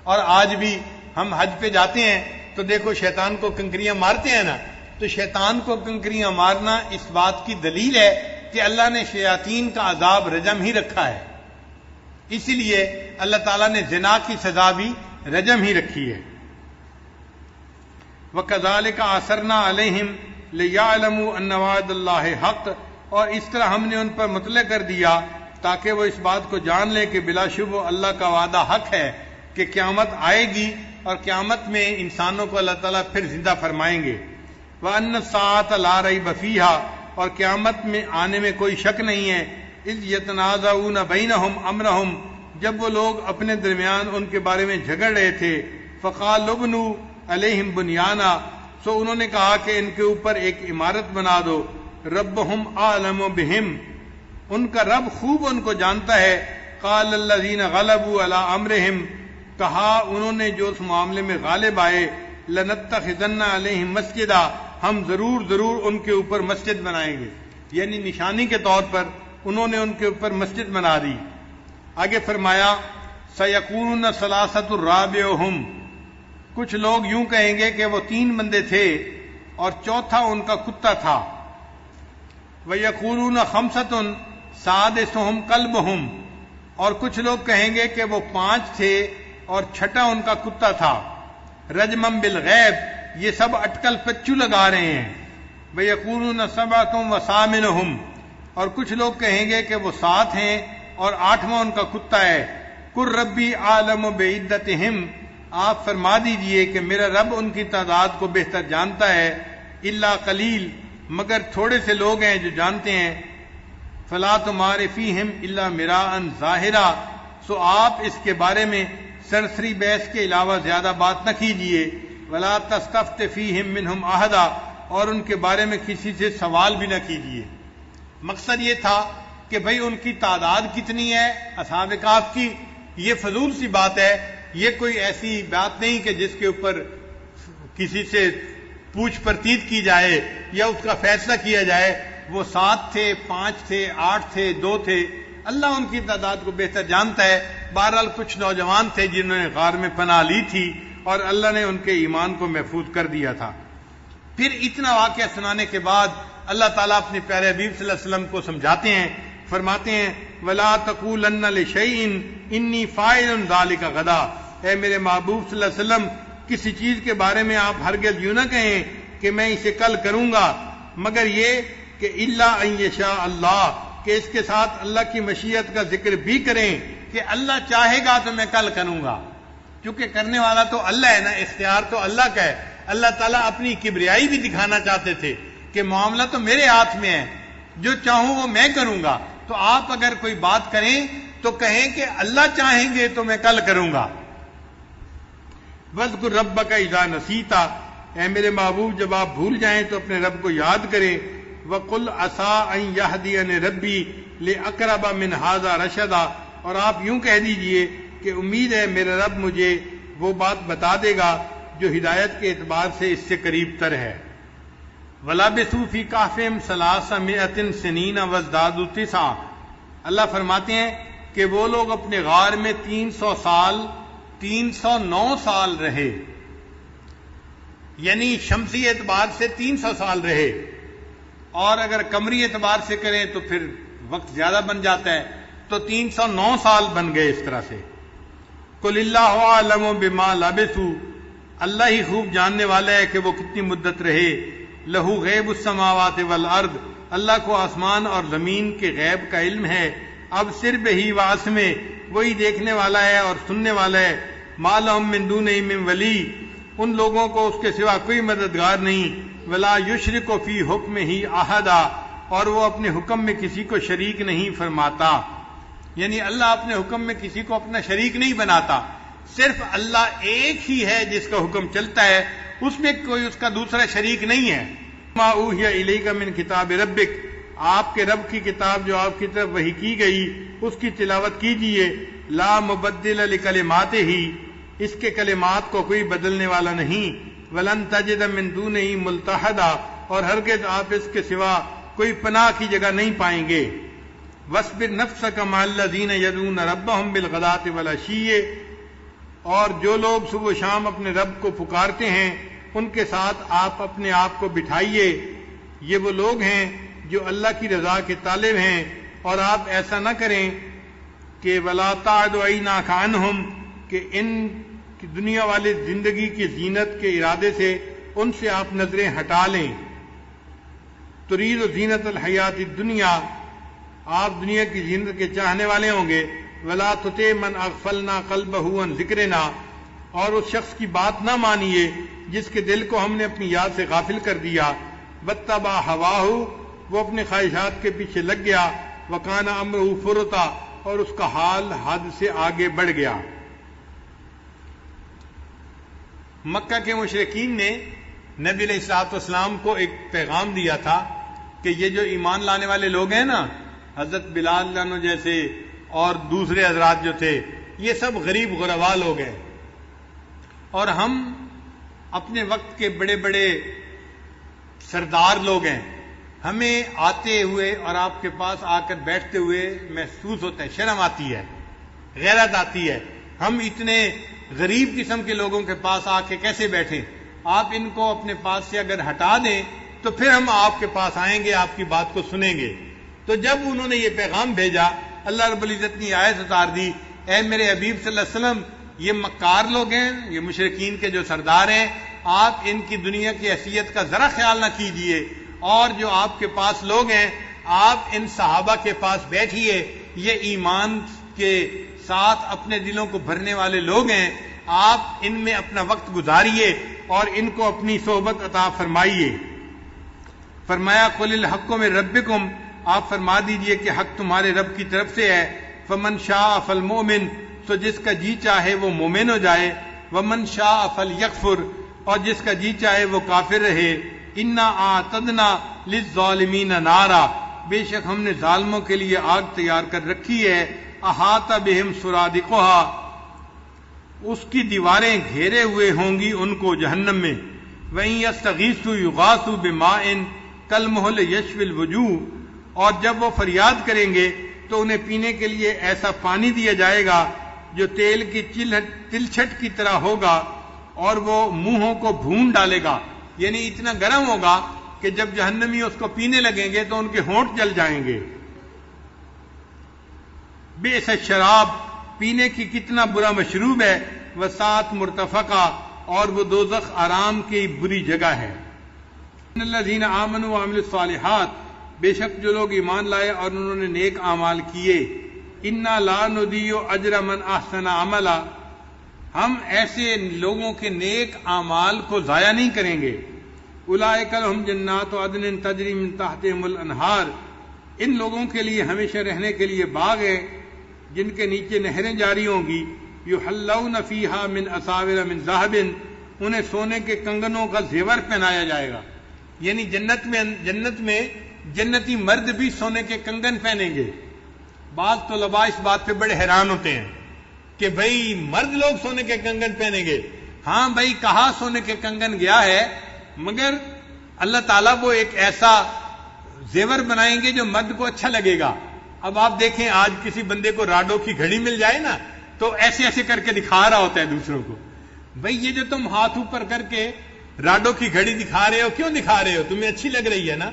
Speaker 2: اور آج بھی ہم حج پہ جاتے ہیں تو دیکھو شیطان کو کنکریاں مارتے ہیں نا، تو شیطان کو کنکریاں مارنا اس بات کی دلیل ہے کہ اللہ نے شیاطین کا عذاب رجم ہی رکھا ہے. اسی لیے اللہ تعالیٰ نے زنا کی سزا بھی رجم ہی رکھی ہے. وَكَذَلِكَ أَثَرْنَا عَلَيْهِمْ لِيَعْلَمُوا أَنَّ وَعْدَ اللَّهِ حَقٌّ، اور اس طرح ہم نے ان پر مطلع کر دیا تاکہ وہ اس بات کو جان لیں کہ بلا شبہ اللہ کا وعدہ حق ہے کہ قیامت آئے گی اور قیامت میں انسانوں کو اللہ تعالیٰ پھر زندہ فرمائیں گے. وَأَنَّ السَّاعَةَ لَا رَيْبَ فِيهَا، اور قیامت میں آنے میں کوئی شک نہیں ہے. اِذْ يَتَنَازَعُونَ بَيْنَهُمْ أَمْرَهُمْ، جب وہ لوگ اپنے درمیان ان کے بارے میں جھگڑ رہے تھے. فَقَالُوا ابْنُوا علیہم بنیانا، سو انہوں نے کہا کہ ان کے اوپر ایک عمارت بنا دو. ربہم اعلم بہم، ان کا رب خوب ان کو جانتا ہے. قال الذین غلبوا علی امرہم، کہا انہوں نے جو اس معاملے میں غالب آئے، لنتخذن علیہم مسجدا، ہم ضرور ان کے اوپر مسجد بنائیں گے. یعنی نشانی کے طور پر انہوں نے ان کے اوپر مسجد بنا دی. آگے فرمایا سیکونون ثلاثۃ رابعہم، کچھ لوگ یوں کہیں گے کہ وہ 3 بندے تھے اور چوتھا ان کا کتا تھا. وَيَقُولُونَ خَمْسَةٌ سَادِسُهُمْ كَلْبُهُمْ، اور کچھ لوگ کہیں گے کہ وہ 5 تھے اور چھٹا ان کا کتا تھا. رجمًا بالغیب، یہ سب اٹکل پچو لگا رہے ہیں. وَيَقُولُونَ سَبْعَةٌ وَثَامِنُهُمْ، اور کچھ لوگ کہیں گے کہ وہ 7 ہیں اور 8واں ان کا کتا ہے. قُل رَّبِّي أَعْلَمُ بِعِدَّتِهِمْ، آپ فرما دیجئے کہ میرا رب ان کی تعداد کو بہتر جانتا ہے. الا قلیل، مگر تھوڑے سے لوگ ہیں جو جانتے ہیں. فلا تمار فیہم الا مراء ظاہرا، سو آپ اس کے بارے میں سرسری بحث کے علاوہ زیادہ بات نہ کیجئے. ولا تستفت فیہم منہم احدا، اور ان کے بارے میں کسی سے سوال بھی نہ کیجئے. مقصد یہ تھا کہ بھئی ان کی تعداد کتنی ہے اصحاب کہف کی، یہ فضول سی بات ہے، یہ کوئی ایسی بات نہیں کہ جس کے اوپر کسی سے پوچھ پرتیت کی جائے یا اس کا فیصلہ کیا جائے. وہ 7 تھے، 5 تھے، 8 تھے، 2 تھے، اللہ ان کی تعداد کو بہتر جانتا ہے. بہرحال کچھ نوجوان تھے جنہوں نے غار میں پناہ لی تھی اور اللہ نے ان کے ایمان کو محفوظ کر دیا تھا۔ پھر اتنا واقعہ سنانے کے بعد اللہ تعالیٰ اپنے پیارے حبیب صلی اللہ علیہ وسلم کو سمجھاتے ہیں، فرماتے ہیں وَلَا تَقُولَنَّ لِشَيْءٍ إِنِّي فَاعِلٌ ذَلِكَ غَدًا، اے میرے محبوب صلی اللہ علیہ وسلم کسی چیز کے بارے میں آپ ہرگز یوں نہ کہیں کہ میں اسے کل کروں گا، مگر یہ کہ إِلَّا أَن يَشَاءَ اللَّهُ، کہ اس کے ساتھ اللہ کی مشیت کا ذکر بھی کریں کہ اللہ چاہے گا تو میں کل کروں گا، کیونکہ کرنے والا تو اللہ ہے نا، اختیار تو اللہ کا ہے۔ اللہ تعالیٰ اپنی کبریائی بھی دکھانا چاہتے تھے کہ معاملہ تو میرے ہاتھ میں ہے، جو چاہوں وہ میں کروں گا، تو آپ اگر کوئی بات کریں تو کہیں کہ اللہ چاہیں گے تو میں کل کروں گا۔ وَاذْكُرْ رَبَّكَ إِذَا نَسِيتَ، اے میرے محبوب جب آپ بھول جائیں تو اپنے رب کو یاد کریں۔ وَقُلْ عَسَىٰ أَن يَهْدِيَنِ رَبِّي لِأَقْرَبَ مِنْ هَٰذَا رَشَدًا، اور آپ یوں کہہ دیجئے کہ امید ہے میرا رب مجھے وہ بات بتا دے گا جو ہدایت کے اعتبار سے اس سے قریب تر ہے۔ وَلَبِثُوا فِي كَهْفِهِمْ 300 سِنِينَ وَازْدَادُوا 9، اللہ فرماتے ہیں کہ وہ لوگ اپنے غار میں 309 سال رہے، یعنی شمسی اعتبار سے 300 سال رہے، اور اگر قمری اعتبار سے کریں تو پھر وقت زیادہ بن جاتا ہے، تو 309 سال بن گئے اس طرح سے۔ قُلِ اللَّهُ أَعْلَمُ بِمَا لَبِثُوا، اللہ ہی خوب جاننے والا ہے کہ وہ کتنی مدت رہے۔ لہو غیب السماوات والارض، اللہ کو آسمان اور زمین کے غیب کا علم ہے۔ اب صرف ہی واسمع، وہی دیکھنے والا ہے اور سننے والا ہے۔ ما لہم من دونہ من ولی، ان لوگوں کو اس کے سوا کوئی مددگار نہیں۔ ولا یشرک فی حکمہ احدا، اور وہ اپنے حکم میں کسی کو شریک نہیں فرماتا، یعنی اللہ اپنے حکم میں کسی کو اپنا شریک نہیں بناتا، صرف اللہ ایک ہی ہے جس کا حکم چلتا ہے، اس میں کوئی اس کا دوسرا شریک نہیں ہے۔ ما اوحی الیک من کتاب ربک، آپ کے رب کی کتاب جو آپ کی طرف وحی کی گئی اس کی تلاوت کیجئے۔ لا مبدل لکلماتہ، اس کے کلمات کو کوئی بدلنے والا نہیں۔ ولن تجد من دونہ ملتحدا، اور ہرگز آپ اس کے سوا کوئی پناہ کی جگہ نہیں پائیں گے۔ وَاصْبِرْ نَفْسَكَ مَعَ الَّذِينَ يَدْعُونَ رَبَّهُمْ بِالْغَدَاةِ وَالْعَشِيِّ، اور جو لوگ صبح و شام اپنے رب کو پکارتے ہیں ان کے ساتھ آپ اپنے آپ کو بٹھائیے۔ یہ وہ لوگ ہیں جو اللہ کی رضا کے طالب ہیں، اور آپ ایسا نہ کریں کہ وَلَا تَعْدُ عَيْنَاكَ عَنْهُمْ، کہ ان کی دنیا والی زندگی کی زینت کے ارادے سے ان سے آپ نظریں ہٹا لیں۔ ترید زینت الحیات الدنیا، آپ دنیا کی زینت کے چاہنے والے ہوں گے۔ ولا تطع من اغفلنا قلبه عن ذکرنا، اور اس شخص کی بات نہ مانیے جس کے دل کو ہم نے اپنی یاد سے غافل کر دیا۔ واتبع ہواہ، وہ اپنے خواہشات کے پیچھے لگ گیا۔ وکان امرہ فرطا، اور اس کا حال حد سے آگے بڑھ گیا۔ مکہ کے مشرکین نے نبی علیہ الصلوۃ والسلام کو ایک پیغام دیا تھا کہ یہ جو ایمان لانے والے لوگ ہیں نا، حضرت بلال عنہ جیسے اور دوسرے حضرات جو تھے، یہ سب غریب غربا لوگ ہیں، اور ہم اپنے وقت کے بڑے بڑے سردار لوگ ہیں، ہمیں آتے ہوئے اور آپ کے پاس آ کر بیٹھتے ہوئے محسوس ہوتا ہے، شرم آتی ہے، غیرت آتی ہے، ہم اتنے غریب قسم کے لوگوں کے پاس آ کے کیسے بیٹھیں؟ آپ ان کو اپنے پاس سے اگر ہٹا دیں تو پھر ہم آپ کے پاس آئیں گے، آپ کی بات کو سنیں گے۔ تو جب انہوں نے یہ پیغام بھیجا، اللہ رب العزت نے آیت اتار دی، اے میرے حبیب صلی اللہ علیہ وسلم، یہ مکار لوگ ہیں، یہ مشرکین کے جو سردار ہیں، آپ ان کی دنیا کی حیثیت کا ذرا خیال نہ کیجئے، اور جو آپ کے پاس لوگ ہیں آپ ان صحابہ کے پاس بیٹھیے، یہ ایمان کے ساتھ اپنے دلوں کو بھرنے والے لوگ ہیں، آپ ان میں اپنا وقت گزاریے اور ان کو اپنی صحبت عطا فرمائیے۔ فرمایا قل الحق من ربکم، آپ فرما دیجئے کہ حق تمہارے رب کی طرف سے ہے۔ فمن شاء فالمؤمن، تو جس کا جی چاہے وہ مومن ہو جائے، ومن شاء فلیکفر، اور جس کا جی چاہے وہ کافر رہے۔ انا اعتدنا للظالمین نارا، بے شک ہم نے ظالموں کے لیے آگ تیار کر رکھی ہے۔ احاط بہم سرادقها، اس کی دیواریں گھیرے ہوئے ہوں گی ان کو جہنم میں۔ وَإِن يَسْتَغِيثُوا يُغَاثُوا بِمَاءٍ كَالْمُهْلِ يَشْوِي الْوُجُوهَ، اور جب وہ فریاد کریں گے تو انہیں پینے کے لیے ایسا پانی دیا جائے گا جو تیل کی تلچھٹ کی طرح ہوگا اور وہ منہوں کو بھون ڈالے گا، یعنی اتنا گرم ہوگا کہ جب جہنمی اس کو پینے لگیں گے تو ان کے ہونٹ جل جائیں گے۔ بئس الشراب، پینے کی کتنا برا مشروب ہے، وساعت مرتفقہ، اور وہ دوزخ آرام کی بری جگہ ہے۔ ان الذین آمنوا وعملوا الصالحات، بے شک جو لوگ ایمان لائے اور انہوں نے نیک اعمال کیے، انا لا نضیع اجر من احسن عملا، ہم ایسے لوگوں کے نیک اعمال کو ضائع نہیں کریں گے۔ اولئک لہم جنات عدن تجری من تحتہم الانہار، ان لوگوں کے لیے ہمیشہ رہنے کے لیے باغ ہے جن کے نیچے نہریں جاری ہوں گی، یحلون فیہا من اساور من ذہب، انہیں سونے کے کنگنوں کا زیور پہنایا جائے گا، یعنی جنت میں جنتی مرد بھی سونے کے کنگن پہنیں گے۔ بعض طلباء اس بات پہ بڑے حیران ہوتے ہیں کہ بھئی مرد لوگ سونے کے کنگن پہنیں گے۔ ہاں بھئی، کہاں سونے کے کنگن گیا ہے، مگر اللہ تعالیٰ وہ ایک ایسا زیور بنائیں گے جو مرد کو اچھا لگے گا۔ اب آپ دیکھیں، آج کسی بندے کو راڈو کی گھڑی مل جائے نا تو ایسے ایسے کر کے دکھا رہا ہوتا ہے دوسروں کو، بھئی یہ جو تم ہاتھ اوپر کر کے راڈو کی گھڑی دکھا رہے ہو، کیوں دکھا رہے ہو؟ تمہیں اچھی لگ رہی ہے نا۔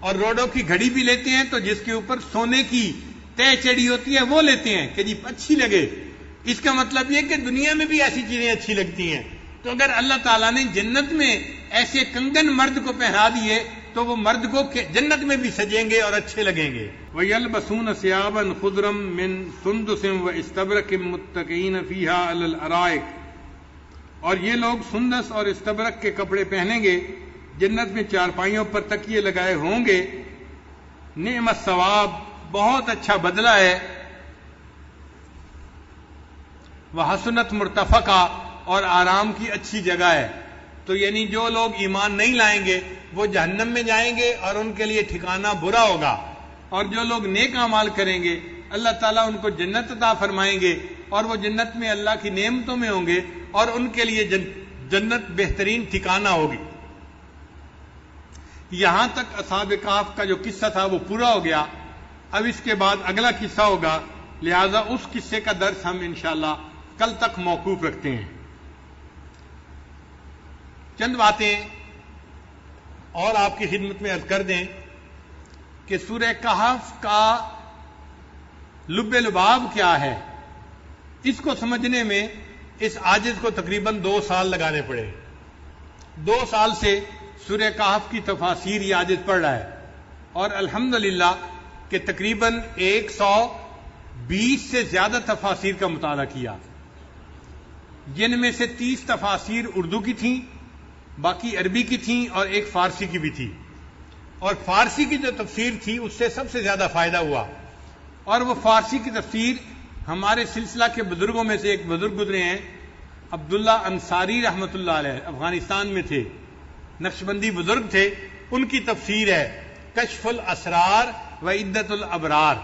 Speaker 2: اور راڈو کی گھڑی بھی لیتے ہیں تو جس کے اوپر سونے کی تہ چڑی ہوتی ہے وہ لیتے ہیں کہ جی اچھی لگے۔ اس کا مطلب یہ کہ دنیا میں بھی ایسی چیزیں اچھی لگتی ہیں، تو اگر اللہ تعالیٰ نے جنت میں ایسے کنگن مرد کو پہنا دیے تو وہ مرد کو جنت میں بھی سجیں گے اور اچھے لگیں گے۔ وَيَلْبَسُونَ ثِيَابًا خُضْرًا مِّن سُنْدُسٍ وَإِسْتَبْرَقٍ مُتَّكِئِينَ فِيهَا عَلَى الْأَرَائِكِ، اور یہ لوگ سندس اور استبرق کے کپڑے پہنیں گے، جنت میں چارپائیوں پر تکیے لگائے ہوں گے۔ نعم الثواب، بہت اچھا بدلہ ہے۔ وحسنت مرتفقہ، اور آرام کی اچھی جگہ ہے۔ تو یعنی جو لوگ ایمان نہیں لائیں گے وہ جہنم میں جائیں گے اور ان کے لیے ٹھکانہ برا ہوگا، اور جو لوگ نیک اعمال کریں گے اللہ تعالیٰ ان کو جنت عطا فرمائیں گے، اور وہ جنت میں اللہ کی نعمتوں میں ہوں گے اور ان کے لیے جنت بہترین ٹھکانہ ہوگی۔ یہاں تک اصحاب کہف کا جو قصہ تھا وہ پورا ہو گیا۔ اب اس کے بعد اگلا قصہ ہوگا، لہذا اس قصے کا درس ہم انشاءاللہ کل تک موقوف رکھتے ہیں۔ چند باتیں اور آپ کی خدمت میں عرض کر دیں کہ سورہ کہف کا لب لباب کیا ہے، اس کو سمجھنے میں اس عاجز کو تقریباً 2 سال لگانے پڑے۔ 2 سال سے سورہ کہف کی تفاسیر یہ عاجز پڑھ رہا ہے، اور الحمدللہ کہ تقریباً 120 سے زیادہ تفاسیر کا مطالعہ کیا، جن میں سے 30 تفاسیر اردو کی تھیں، باقی عربی کی تھیں، اور ایک فارسی کی بھی تھی۔ اور فارسی کی جو تفسیر تھی اس سے سب سے زیادہ فائدہ ہوا، اور وہ فارسی کی تفسیر ہمارے سلسلہ کے بزرگوں میں سے ایک بزرگ گزرے ہیں، عبداللہ انصاری رحمۃ اللہ علیہ، افغانستان میں تھے، نقشبندی بزرگ تھے، ان کی تفسیر ہے کشف الاسرار و عدت الابرار۔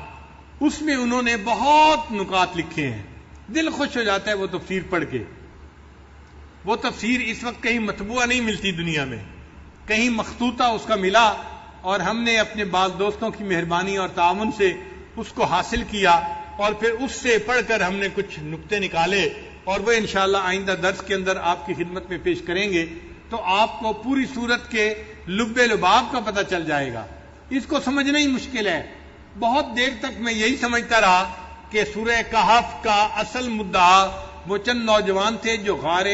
Speaker 2: اس میں انہوں نے بہت نکات لکھے ہیں، دل خوش ہو جاتا ہے وہ تفسیر پڑھ کے۔ وہ تفسیر اس وقت کہیں مطبوعہ نہیں ملتی دنیا میں، کہیں مخطوطہ اس کا ملا، اور ہم نے اپنے بعض دوستوں کی مہربانی اور تعاون سے اس کو حاصل کیا، اور پھر اس سے پڑھ کر ہم نے کچھ نکتے نکالے، اور وہ انشاءاللہ آئندہ درس کے اندر آپ کی خدمت میں پیش کریں گے، تو آپ کو پوری صورت کے لب لباب کا پتہ چل جائے گا۔ اس کو سمجھنا ہی مشکل ہے۔ بہت دیر تک میں یہی سمجھتا رہا کہ سورہ کہف کا اصل مدعا وہ چند نوجوان تھے جو غار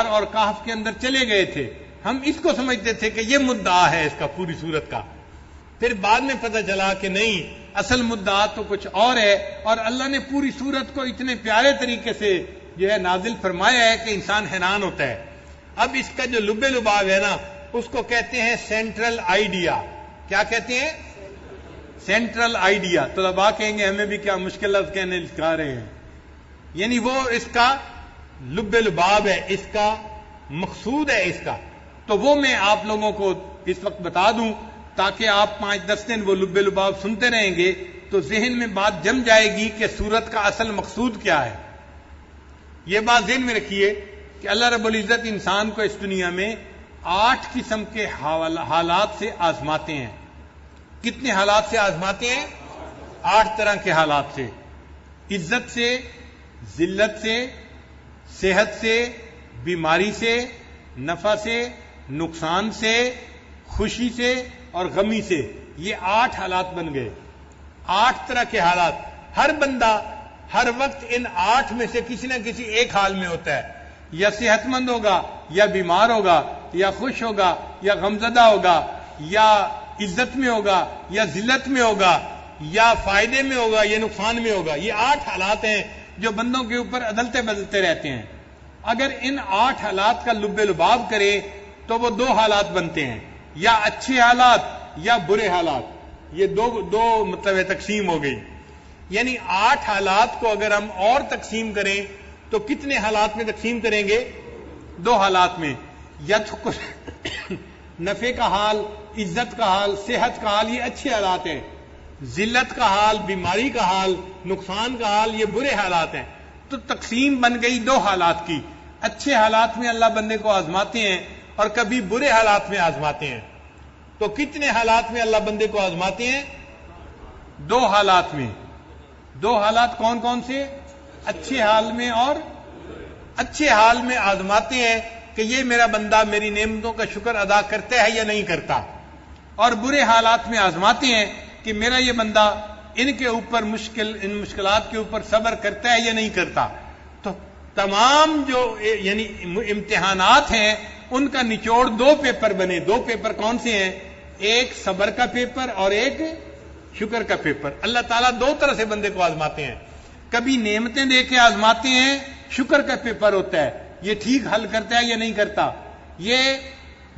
Speaker 2: اور کہف کے اندر چلے گئے تھے، ہم اس کو سمجھتے تھے کہ یہ مدعا ہے اس کا پوری صورت کا۔ پھر بعد میں پتہ چلا کہ نہیں، اصل مدعا تو کچھ اور ہے، اور اللہ نے پوری صورت کو اتنے پیارے طریقے سے جو ہے نازل فرمایا ہے کہ انسان حیران ہوتا ہے۔ اب اس کا جو لب لباب ہے نا، اس کو کہتے ہیں سینٹرل آئیڈیا۔ کیا کہتے ہیں؟ Central idea. طلباء کہیں گے ہمیں بھی کیا مشکل لفظ کہنے سکھا رہے ہیں، یعنی وہ اس کا لب لباب ہے، اس کا مقصود ہے اس کا۔ تو وہ میں آپ لوگوں کو اس وقت بتا دوں تاکہ آپ 5-10 دن وہ لب لباب سنتے رہیں گے تو ذہن میں بات جم جائے گی کہ سورت کا اصل مقصود کیا ہے۔ یہ بات ذہن میں رکھیے کہ اللہ رب العزت انسان کو اس دنیا میں 8 قسم کے حالات سے آزماتے ہیں۔ کتنے حالات سے آزماتے ہیں؟ 8 طرح کے حالات سے۔ عزت سے، ذلت سے، صحت سے، بیماری سے، نفع سے، نقصان سے، خوشی سے اور غمی سے. یہ 8 حالات بن گئے. 8 طرح کے حالات. ہر بندہ ہر وقت ان 8 میں سے کسی نہ کسی ایک حال میں ہوتا ہے. یا صحت مند ہوگا، یا بیمار ہوگا، یا خوش ہوگا، یا غمزدہ ہوگا، یا عزت میں ہوگا، یا ذلت میں ہوگا، یا فائدے میں ہوگا، یا نقصان میں ہوگا. یہ 8 حالات ہیں جو بندوں کے اوپر عدلتے بدلتے رہتے ہیں. اگر ان 8 حالات کا لب لباب کرے تو وہ 2 حالات بنتے ہیں، یا اچھے حالات یا برے حالات. یہ دو مطلب تقسیم ہو گئی. یعنی 8 حالات کو اگر ہم اور تقسیم کریں تو کتنے حالات میں تقسیم کریں گے؟ 2 حالات میں. یا تو نفع کا حال، عزت کا حال، صحت کا حال، یہ اچھے حالات ہیں. ذلت کا حال، بیماری کا حال، نقصان کا حال، یہ برے حالات ہیں. تو تقسیم بن گئی 2 حالات کی. اچھے حالات میں اللہ بندے کو آزماتے ہیں اور کبھی برے حالات میں آزماتے ہیں. تو کتنے حالات میں اللہ بندے کو آزماتے ہیں؟ 2 حالات میں. 2 حالات کون کون سے؟ اچھے حال میں اور اچھے حال میں آزماتے ہیں کہ یہ میرا بندہ میری نعمتوں کا شکر ادا کرتا ہے یا نہیں کرتا. اور برے حالات میں آزماتے ہیں کہ میرا یہ بندہ ان کے اوپر ان مشکلات کے اوپر صبر کرتا ہے یا نہیں کرتا. تو تمام جو یعنی امتحانات ہیں ان کا نچوڑ 2 پیپر بنے. 2 پیپر کون سے ہیں؟ ایک صبر کا پیپر اور ایک شکر کا پیپر. اللہ تعالیٰ 2 طرح سے بندے کو آزماتے ہیں. کبھی نعمتیں دے کے آزماتے ہیں، شکر کا پیپر ہوتا ہے، یہ ٹھیک حل کرتا ہے یا نہیں کرتا. یہ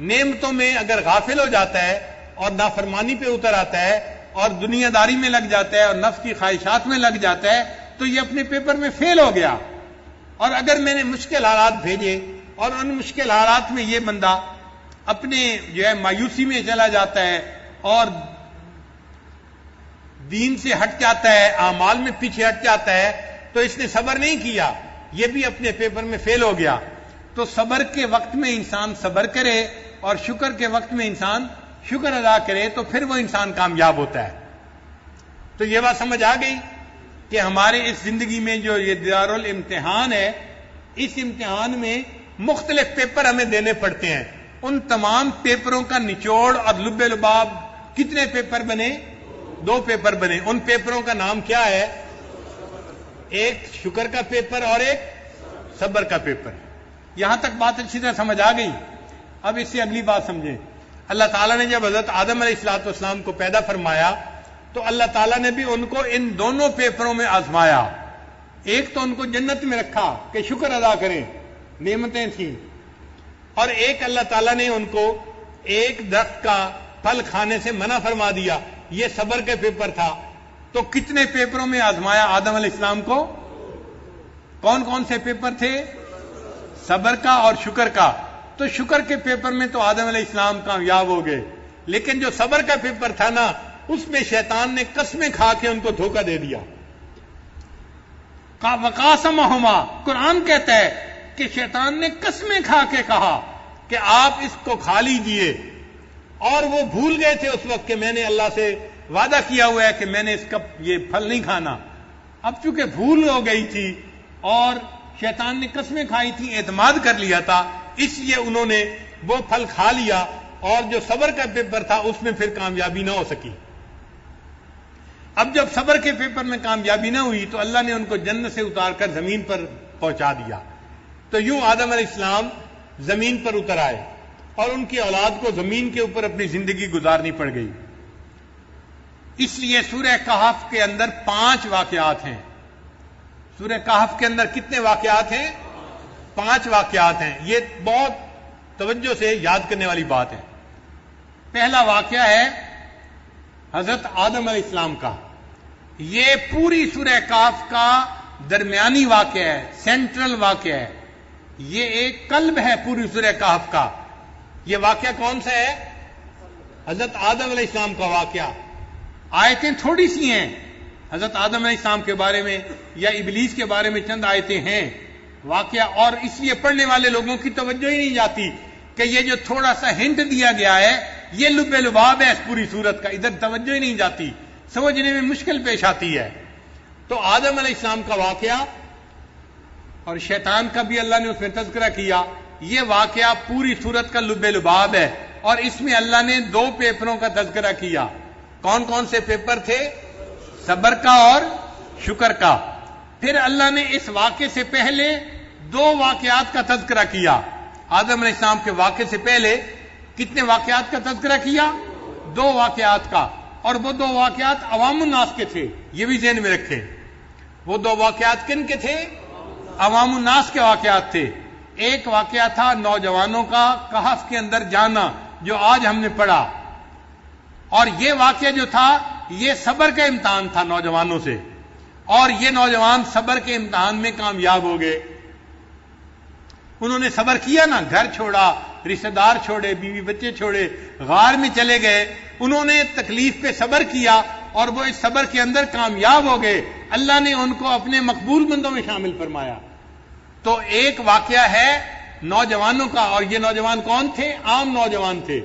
Speaker 2: نعمتوں میں اگر غافل ہو جاتا ہے اور نافرمانی پہ اتر آتا ہے اور دنیا داری میں لگ جاتا ہے اور نفس کی خواہشات میں لگ جاتا ہے تو یہ اپنے پیپر میں فیل ہو گیا. اور اگر میں نے مشکل حالات بھیجے اور ان مشکل حالات میں یہ بندہ اپنے جو ہے مایوسی میں چلا جاتا ہے اور دین سے ہٹ جاتا ہے، اعمال میں پیچھے ہٹ جاتا ہے، تو اس نے صبر نہیں کیا، یہ بھی اپنے پیپر میں فیل ہو گیا. تو صبر کے وقت میں انسان صبر کرے اور شکر کے وقت میں انسان شکر ادا کرے تو پھر وہ انسان کامیاب ہوتا ہے. تو یہ بات سمجھ آ گئی کہ ہمارے اس زندگی میں جو یہ دارالامتحان ہے، اس امتحان میں مختلف پیپر ہمیں دینے پڑتے ہیں. ان تمام پیپروں کا نچوڑ اور لب لباب کتنے پیپر بنے؟ 2 پیپر بنے. ان پیپروں کا نام کیا ہے؟ ایک شکر کا پیپر اور ایک صبر کا پیپر. یہاں تک بات اچھی طرح سمجھ آ گئی. اب اس سے اگلی بات سمجھیں. اللہ تعالیٰ نے جب حضرت آدم علیہ السلام کو پیدا فرمایا تو اللہ تعالیٰ نے بھی ان کو ان دونوں پیپروں میں آزمایا. ایک تو ان کو جنت میں رکھا کہ شکر ادا کریں، نعمتیں تھیں، اور ایک اللہ تعالیٰ نے ان کو ایک درخت کا پھل کھانے سے منع فرما دیا. یہ صبر کے پیپر تھا. تو کتنے پیپروں میں آزمایا آدم علیہ السلام کو؟ کون کون سے پیپر تھے؟ صبر کا اور شکر کا. تو شکر کے پیپر میں تو آدم علیہ السلام کامیاب ہو گئے، لیکن جو صبر کا پیپر تھا نا، اس میں شیطان نے قسمیں کھا کے ان کو دھوکہ دے دیا. وقاسمہما، قرآن کہتا ہے کہ شیطان نے قسمیں کھا کے کہا کہ آپ اس کو کھا لیجئے، اور وہ بھول گئے تھے اس وقت کہ میں نے اللہ سے وعدہ کیا ہوا ہے کہ میں نے اس کا یہ پھل نہیں کھانا. اب چونکہ بھول ہو گئی تھی اور شیطان نے قسمیں کھائی تھی، اعتماد کر لیا تھا، اس لیے انہوں نے وہ پھل کھا لیا، اور جو صبر کا پیپر تھا اس میں پھر کامیابی نہ ہو سکی. اب جب صبر کے پیپر میں کامیابی نہ ہوئی تو اللہ نے ان کو جنت سے اتار کر زمین پر پہنچا دیا. تو یوں آدم علیہ السلام زمین پر اتر آئے اور ان کی اولاد کو زمین کے اوپر اپنی زندگی گزارنی پڑ گئی. اس لیے سورہ کہف کے اندر 5 واقعات ہیں. سورہ کہف کے اندر کتنے واقعات ہیں؟ 5 واقعات ہیں. یہ بہت توجہ سے یاد کرنے والی بات ہے. پہلا واقعہ ہے حضرت آدم علیہ السلام کا. یہ پوری سورہ کہف کا درمیانی واقعہ ہے، سینٹرل واقعہ ہے. یہ ایک قلب ہے پوری سورہ کہف کا. یہ واقعہ کون سا ہے؟ حضرت آدم علیہ السلام کا واقعہ. آیتیں تھوڑی سی ہیں حضرت آدم علیہ السلام کے بارے میں یا ابلیس کے بارے میں، چند آیتیں ہیں واقعہ، اور اس لیے پڑھنے والے لوگوں کی توجہ ہی نہیں جاتی کہ یہ جو تھوڑا سا ہنٹ دیا گیا ہے یہ لب لباب ہے اس پوری صورت کا. ادھر توجہ ہی نہیں جاتی، سمجھنے میں مشکل پیش آتی ہے. تو آدم علیہ السلام کا واقعہ اور شیطان کا بھی اللہ نے اس میں تذکرہ کیا. یہ واقعہ پوری سورت کا لب لباب ہے اور اس میں اللہ نے 2 پیپروں کا تذکرہ کیا. کون کون سے پیپر تھے؟ صبر کا اور شکر کا. پھر اللہ نے اس واقعے سے پہلے 2 واقعات کا تذکرہ کیا. آدم علیہ السلام کے واقعے سے پہلے کتنے واقعات کا تذکرہ کیا؟ 2 واقعات کا. اور وہ 2 واقعات عوام الناس کے تھے. یہ بھی ذہن میں رکھیں. وہ 2 واقعات کن کے تھے؟ عوام الناس کے واقعات تھے. ایک واقعہ تھا نوجوانوں کا کہف کے اندر جانا جو آج ہم نے پڑھا. اور یہ واقعہ جو تھا یہ صبر کا امتحان تھا نوجوانوں سے. اور یہ نوجوان صبر کے امتحان میں کامیاب ہو گئے. انہوں نے صبر کیا نا، گھر چھوڑا، رشتہ دار چھوڑے، بیوی بچے چھوڑے، غار میں چلے گئے. انہوں نے تکلیف پہ صبر کیا اور وہ اس صبر کے اندر کامیاب ہو گئے. اللہ نے ان کو اپنے مقبول بندوں میں شامل فرمایا. تو ایک واقعہ ہے نوجوانوں کا. اور یہ نوجوان کون تھے؟ عام نوجوان تھے.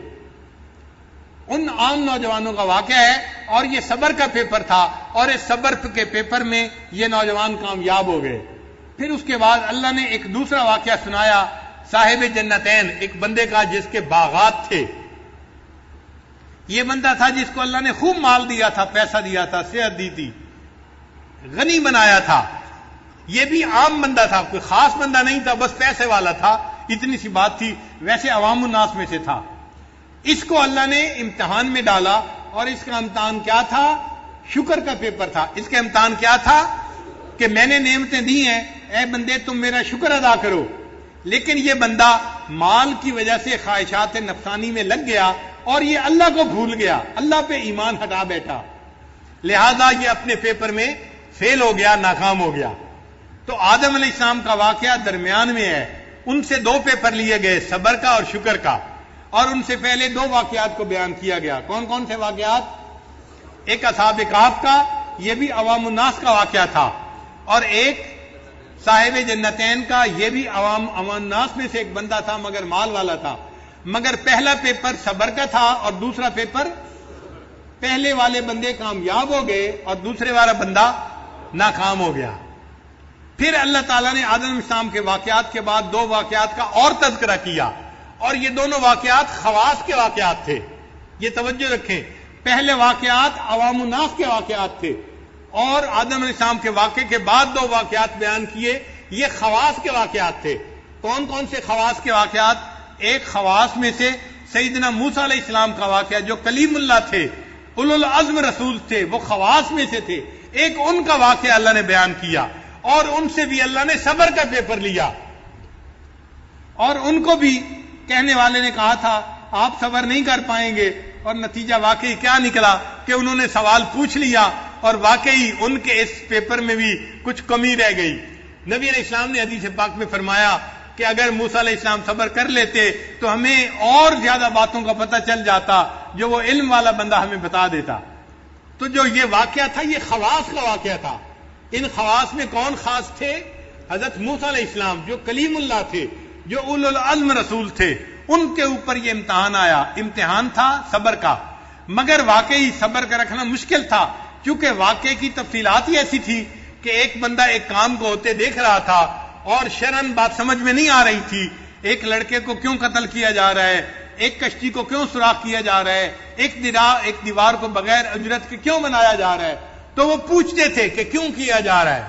Speaker 2: ان عام نوجوانوں کا واقعہ ہے اور یہ صبر کا پیپر تھا. اور اس صبر کے پیپر میں یہ نوجوان کامیاب ہو گئے. پھر اس کے بعد اللہ نے ایک دوسرا واقعہ سنایا صاحب جنتین، ایک بندے کا جس کے باغات تھے. یہ بندہ تھا جس کو اللہ نے خوب مال دیا تھا، پیسہ دیا تھا، صحت دی تھی، غنی بنایا تھا. یہ بھی عام بندہ تھا، کوئی خاص بندہ نہیں تھا، بس پیسے والا تھا. اتنی سی بات تھی. ویسے عوام الناس میں سے تھا. اس کو اللہ نے امتحان میں ڈالا. اور اس کا امتحان کیا تھا؟ شکر کا پیپر تھا. اس کا امتحان کیا تھا؟ کہ میں نے نعمتیں دی ہیں، اے بندے تم میرا شکر ادا کرو. لیکن یہ بندہ مال کی وجہ سے خواہشات نفسانی میں لگ گیا اور یہ اللہ کو بھول گیا، اللہ پہ ایمان ہٹا بیٹھا. لہذا یہ اپنے پیپر میں فیل ہو گیا، ناکام ہو گیا. تو آدم علیہ السلام کا واقعہ درمیان میں ہے. ان سے 2 پیپر لیے گئے، صبر کا اور شکر کا. اور ان سے پہلے 2 واقعات کو بیان کیا گیا. کون کون سے واقعات؟ ایک اصحاب کہف کا، یہ بھی عوام الناس کا واقعہ تھا. اور ایک صاحب جنتین کا، یہ بھی عوام الناس میں سے ایک بندہ تھا مگر مال والا تھا. مگر پہلا پیپر صبر کا تھا اور دوسرا پیپر، پہلے والے بندے کامیاب ہو گئے اور دوسرے والا بندہ ناکام ہو گیا. پھر اللہ تعالیٰ نے آدم علیہ السلام کے واقعات کے بعد 2 واقعات کا اور تذکرہ کیا. اور یہ دونوں واقعات خواص کے واقعات تھے. یہ توجہ رکھیں، پہلے واقعات عوام الناس کے واقعات تھے اور آدم علیہ السلام کے واقعے کے بعد 2 واقعات بیان کیے، یہ خواص کے واقعات تھے. کون کون سے خواص کے واقعات؟ ایک خواص میں سے سیدنا موسیٰ علیہ السلام کا واقعہ جو کلیم اللہ تھے، اولو العزم رسول تھے، وہ خواص میں سے تھے. ایک ان کا واقعہ اللہ نے بیان کیا اور ان سے بھی اللہ نے صبر کا پیپر لیا. اور ان کو بھی کہنے والے نے کہا تھا آپ صبر نہیں کر پائیں گے، اور نتیجہ واقعی کیا نکلا کہ انہوں نے سوال پوچھ لیا اور واقعی ان کے اس پیپر میں بھی کچھ کمی رہ گئی. نبی علیہ السلام نے حدیث پاک میں فرمایا کہ اگر موسیٰ علیہ السلام صبر کر لیتے تو ہمیں اور زیادہ باتوں کا پتہ چل جاتا جو وہ علم والا بندہ ہمیں بتا دیتا. تو جو یہ واقعہ تھا یہ خواص کا واقعہ تھا. ان خواص میں کون خاص تھے؟ حضرت موسیٰ علیہ السلام جو کلیم اللہ تھے، جو اولو العزم رسول تھے. ان کے اوپر یہ امتحان آیا. امتحان تھا صبر کا، مگر واقعی صبر کا رکھنا مشکل تھا کیونکہ واقعے کی تفصیلات ہی ایسی تھی کہ ایک بندہ ایک کام کو ہوتے دیکھ رہا تھا اور شرعاً بات سمجھ میں نہیں آ رہی تھی. ایک لڑکے کو کیوں قتل کیا جا رہا ہے، ایک کشتی کو کیوں سوراخ کیا جا رہا ہے، ایک دیوار کو بغیر اجرت کے کیوں بنایا جا رہا ہے. تو وہ پوچھتے تھے کہ کیوں کیا جا رہا ہے.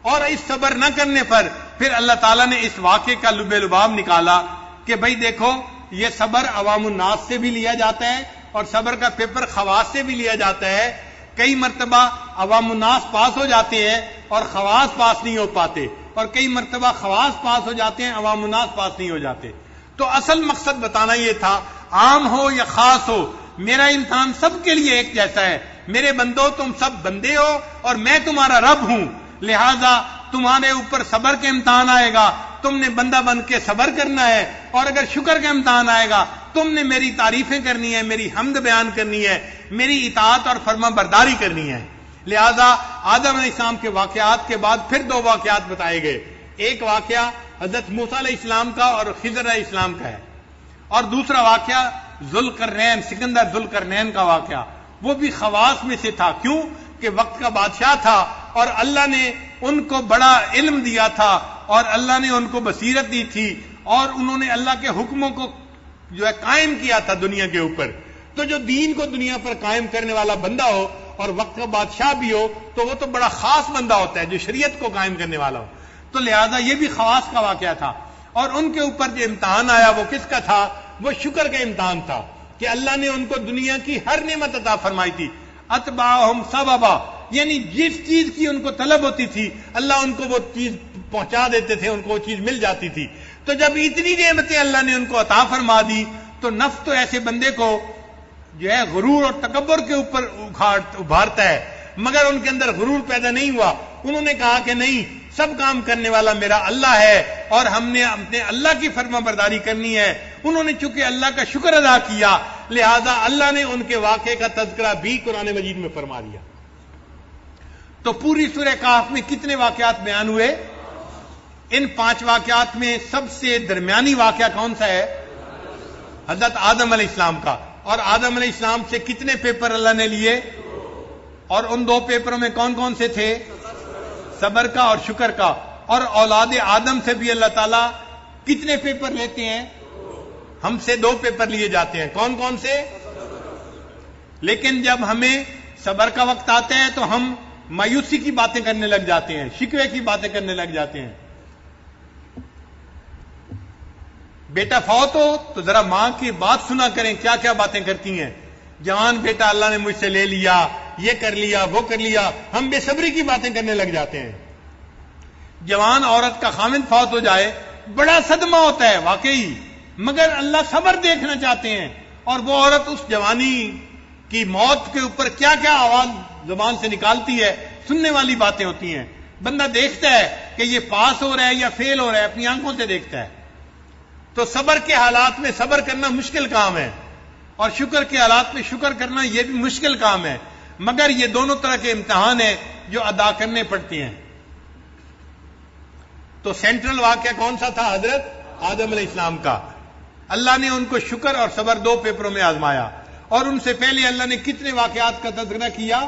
Speaker 2: اور اس صبر نہ کرنے پر پھر اللہ تعالیٰ نے اس واقعے کا لب لباب نکالا کہ بھئی دیکھو یہ صبر عوام الناس سے بھی لیا جاتا ہے اور صبر کا پیپر خواص سے بھی لیا جاتا ہے. کئی مرتبہ عوام الناس پاس ہو جاتے ہیں اور خواص پاس نہیں ہو پاتے، اور کئی مرتبہ خواص پاس ہو جاتے ہیں، عوام الناس پاس نہیں ہو جاتے. تو اصل مقصد بتانا یہ تھا، عام ہو یا خاص ہو میرا امتحان سب کے لیے ایک جیسا ہے. میرے بندو تم سب بندے ہو اور میں تمہارا رب ہوں، لہذا تمہارے اوپر صبر کے امتحان آئے گا، تم نے بندہ بن کے صبر کرنا ہے. اور اگر شکر کا امتحان آئے گا تم نے میری تعریفیں کرنی ہے، میری حمد بیان کرنی ہے، میری اطاعت اور فرما برداری کرنی ہے. لہذا آدم علیہ السلام کے واقعات کے بعد پھر 2 واقعات بتائے گئے. ایک واقعہ حضرت موسیٰ علیہ السلام کا اور خضر علیہ السلام کا ہے، اور دوسرا واقعہ ذوالقرنین، سکندر ذوالقرنین کا واقعہ. وہ بھی خواص میں سے تھا. کیوں کہ وقت کا بادشاہ تھا اور اللہ نے ان کو بڑا علم دیا تھا اور اللہ نے ان کو بصیرت دی تھی اور انہوں نے اللہ کے حکموں کو جو ہے قائم کیا تھا دنیا کے اوپر. تو جو دین کو دنیا پر قائم کرنے والا بندہ ہو اور وقت کا بادشاہ بھی ہو تو وہ تو بڑا خاص بندہ ہوتا ہے جو شریعت کو قائم کرنے والا ہو. تو لہذا یہ بھی خواص کا واقعہ تھا. اور ان کے اوپر جو امتحان آیا وہ کس کا تھا؟ وہ شکر کا امتحان تھا کہ اللہ نے ان کو دنیا کی ہر نعمت عطا فرمائی تھی. اتبعہم سببا، یعنی جس چیز کی ان کو طلب ہوتی تھی اللہ ان کو وہ چیز پہنچا دیتے تھے، ان کو وہ چیز مل جاتی تھی. تو جب اتنی نعمتیں اللہ نے ان کو عطا فرما دی تو نفس تو ایسے بندے کو جو ہے غرور اور تکبر کے اوپر ابھارتا ہے، مگر ان کے اندر غرور پیدا نہیں ہوا. انہوں نے کہا کہ نہیں، سب کام کرنے والا میرا اللہ ہے اور ہم نے اپنے اللہ کی فرما برداری کرنی ہے. انہوں نے چونکہ اللہ کا شکر ادا کیا لہذا اللہ نے ان کے واقعے کا تذکرہ بھی قرآن مجید میں فرما دیا. تو پوری سورہ کہف میں کتنے واقعات بیان ہوئے؟ ان 5 واقعات میں سب سے درمیانی واقعہ کون سا ہے؟ حضرت آدم علیہ السلام کا. اور آدم علیہ السلام سے کتنے پیپر اللہ نے لیے؟ اور ان 2 پیپروں میں کون کون سے تھے؟ صبر کا اور شکر کا. اور اولاد آدم سے بھی اللہ تعالیٰ کتنے پیپر لیتے ہیں؟ ہم سے 2 پیپر لیے جاتے ہیں. کون کون سے؟ لیکن جب ہمیں صبر کا وقت آتا ہے تو ہم مایوسی کی باتیں کرنے لگ جاتے ہیں، شکوے کی باتیں کرنے لگ جاتے ہیں. بیٹا فوت ہو تو ذرا ماں کی بات سنا کریں، کیا کیا باتیں کرتی ہیں. جوان بیٹا اللہ نے مجھ سے لے لیا، یہ کر لیا، وہ کر لیا، ہم بے صبری کی باتیں کرنے لگ جاتے ہیں. جوان عورت کا خامند فوت ہو جائے بڑا صدمہ ہوتا ہے واقعی، مگر اللہ صبر دیکھنا چاہتے ہیں. اور وہ عورت اس جوانی کی موت کے اوپر کیا کیا آواز زبان سے نکالتی ہے، سننے والی باتیں ہوتی ہیں. بندہ دیکھتا ہے کہ یہ پاس ہو رہا ہے یا فیل ہو رہا ہے، اپنی آنکھوں سے دیکھتا ہے. تو صبر کے حالات میں صبر کرنا مشکل کام ہے اور شکر کے حالات میں شکر کرنا یہ بھی مشکل کام ہے، مگر یہ دونوں طرح کے امتحان ہیں جو ادا کرنے پڑتے ہیں. تو سینٹرل واقعہ کون سا تھا؟ حضرت آدم علیہ السلام کا. اللہ نے ان کو شکر اور صبر 2 پیپروں میں آزمایا. اور ان سے پہلے اللہ نے کتنے واقعات کا تذکرہ کیا؟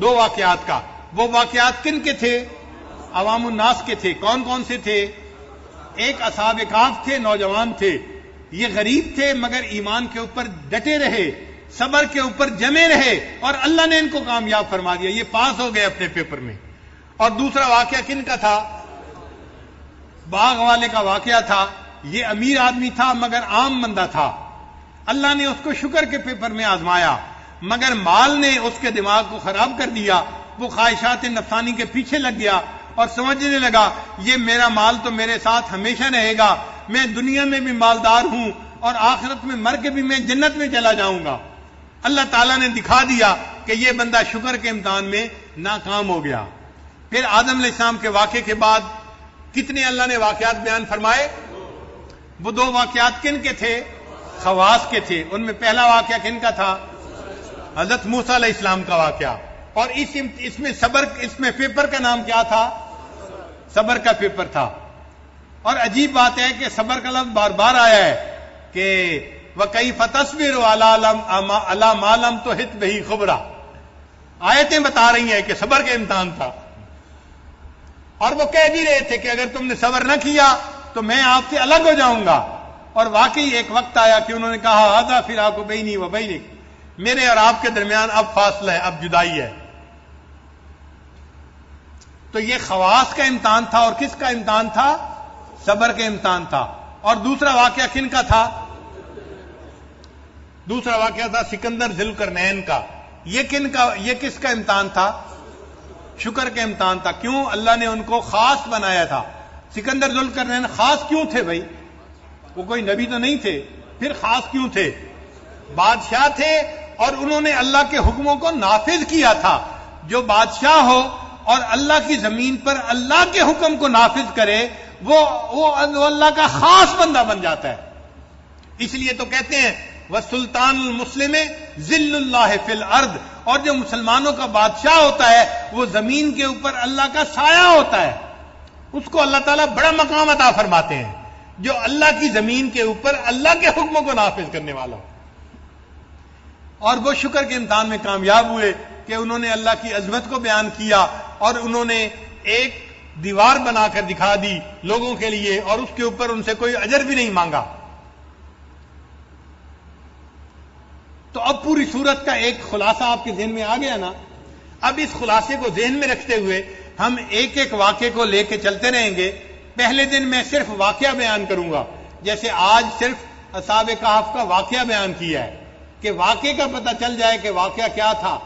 Speaker 2: 2 واقعات کا. وہ واقعات کن کے تھے؟ عوام الناس کے تھے. کون کون سے تھے؟ ایک اصحاب کہف تھے، نوجوان تھے، یہ غریب تھے مگر ایمان کے اوپر ڈٹے رہے، صبر کے اوپر جمے رہے اور اللہ نے ان کو کامیاب فرما دیا، یہ پاس ہو گئے اپنے پیپر میں. اور دوسرا واقعہ کن کا تھا؟ باغ والے کا واقعہ تھا. یہ امیر آدمی تھا مگر عام بندہ تھا. اللہ نے اس کو شکر کے پیپر میں آزمایا مگر مال نے اس کے دماغ کو خراب کر دیا. وہ خواہشات نفسانی کے پیچھے لگ گیا اور سمجھنے لگا یہ میرا مال تو میرے ساتھ ہمیشہ رہے گا، میں دنیا میں بھی مالدار ہوں اور آخرت میں مر کے بھی میں جنت میں چلا جاؤں گا. اللہ تعالیٰ نے دکھا دیا کہ یہ بندہ شکر کے امتحان میں ناکام ہو گیا. پھر آدم علیہ السلام کے واقعے کے بعد کتنے اللہ نے واقعات بیان فرمائے؟ وہ 2 واقعات کن کے تھے؟ خواص کے تھے. ان میں پہلا واقعہ کن کا تھا؟ حضرت موسیٰ علیہ السلام کا واقعہ. اور اس میں صبر، اس میں پیپر کا نام کیا تھا؟ صبر کا پیپر تھا. اور عجیب بات ہے کہ صبر کا لفظ بار بار آیا ہے کہ وَكَيْفَ تَصْبِرُ عَلَى مَا لَمْ تُحِطْ بِهِ خُبْرًا. آیتیں بتا رہی ہیں کہ صبر کا امتحان تھا اور وہ کہہ بھی رہے تھے کہ اگر تم نے صبر نہ کیا تو میں آپ سے الگ ہو جاؤں گا. اور واقعی ایک وقت آیا کہ انہوں نے کہا هَذَا فِرَاقُ بَيْنِي وَبَيْنِكَ، میرے اور آپ کے درمیان اب فاصلہ ہے، اب جدائی ہے. تو یہ خواص کا امتحان تھا. اور کس کا امتحان تھا؟ صبر کا امتحان تھا. اور دوسرا واقعہ کن کا تھا؟ دوسرا واقعہ تھا سکندر ذوالقرنین کا. یہ کس کا امتحان تھا؟ شکر کا امتحان تھا. کیوں؟ اللہ نے ان کو خاص بنایا تھا. سکندر ذوالقرنین خاص کیوں تھے بھائی؟ وہ کوئی نبی تو نہیں تھے، پھر خاص کیوں تھے؟ بادشاہ تھے اور انہوں نے اللہ کے حکموں کو نافذ کیا تھا. جو بادشاہ ہو اور اللہ کی زمین پر اللہ کے حکم کو نافذ کرے وہ اللہ کا خاص بندہ بن جاتا ہے. اس لیے تو کہتے ہیں وَسُلْطَانُ الْمُسْلِمِ ذِلُّ اللَّهِ فِي الْأَرْضِ. اور جو مسلمانوں کا بادشاہ ہوتا ہے وہ زمین کے اوپر اللہ کا سایہ ہوتا ہے. اس کو اللہ تعالیٰ بڑا مقام عطا فرماتے ہیں جو اللہ کی زمین کے اوپر اللہ کے حکموں کو نافذ کرنے والا ہو. اور وہ شکر کے امتحان میں کامیاب ہوئے کہ انہوں نے اللہ کی عظمت کو بیان کیا اور انہوں نے ایک دیوار بنا کر دکھا دی لوگوں کے لیے اور اس کے اوپر ان سے کوئی اجر بھی نہیں مانگا. تو اب پوری صورت کا ایک خلاصہ آپ کے ذہن میں آ گیا نا. اب اس خلاصے کو ذہن میں رکھتے ہوئے ہم ایک ایک واقعے کو لے کے چلتے رہیں گے. پہلے دن میں صرف واقعہ بیان کروں گا، جیسے آج صرف اصحاب کہف کا واقعہ بیان کیا ہے کہ واقعے کا پتہ چل جائے کہ واقعہ کیا تھا.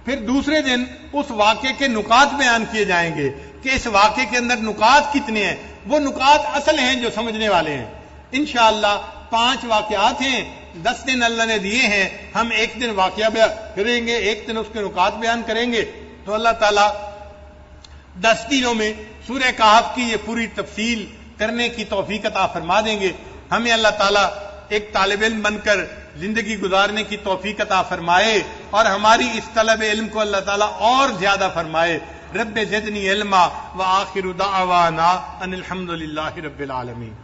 Speaker 2: پھر دوسرے دن اس واقعے کے نکات بیان کیے جائیں گے کہ اس واقعے کے اندر نکات کتنے ہیں، وہ نکات اصل ہیں جو سمجھنے والے ہیں. انشاءاللہ 5 واقعات ہیں، 10 دن اللہ نے دیے ہیں. ہم ایک دن واقعہ بیان کریں گے، ایک دن اس کے نکات بیان کریں گے. تو اللہ تعالیٰ 10 دنوں میں سورہ کہف کی یہ پوری تفصیل کرنے کی توفیق عطا فرما دیں گے. ہمیں اللہ تعالیٰ ایک طالب علم بن کر زندگی گزارنے کی توفیق عطا فرمائے اور ہماری اس طلب علم کو اللہ تعالیٰ اور زیادہ فرمائے. رب زدنی علما وآخر دعوانا ان الحمد للہ رب العالمین.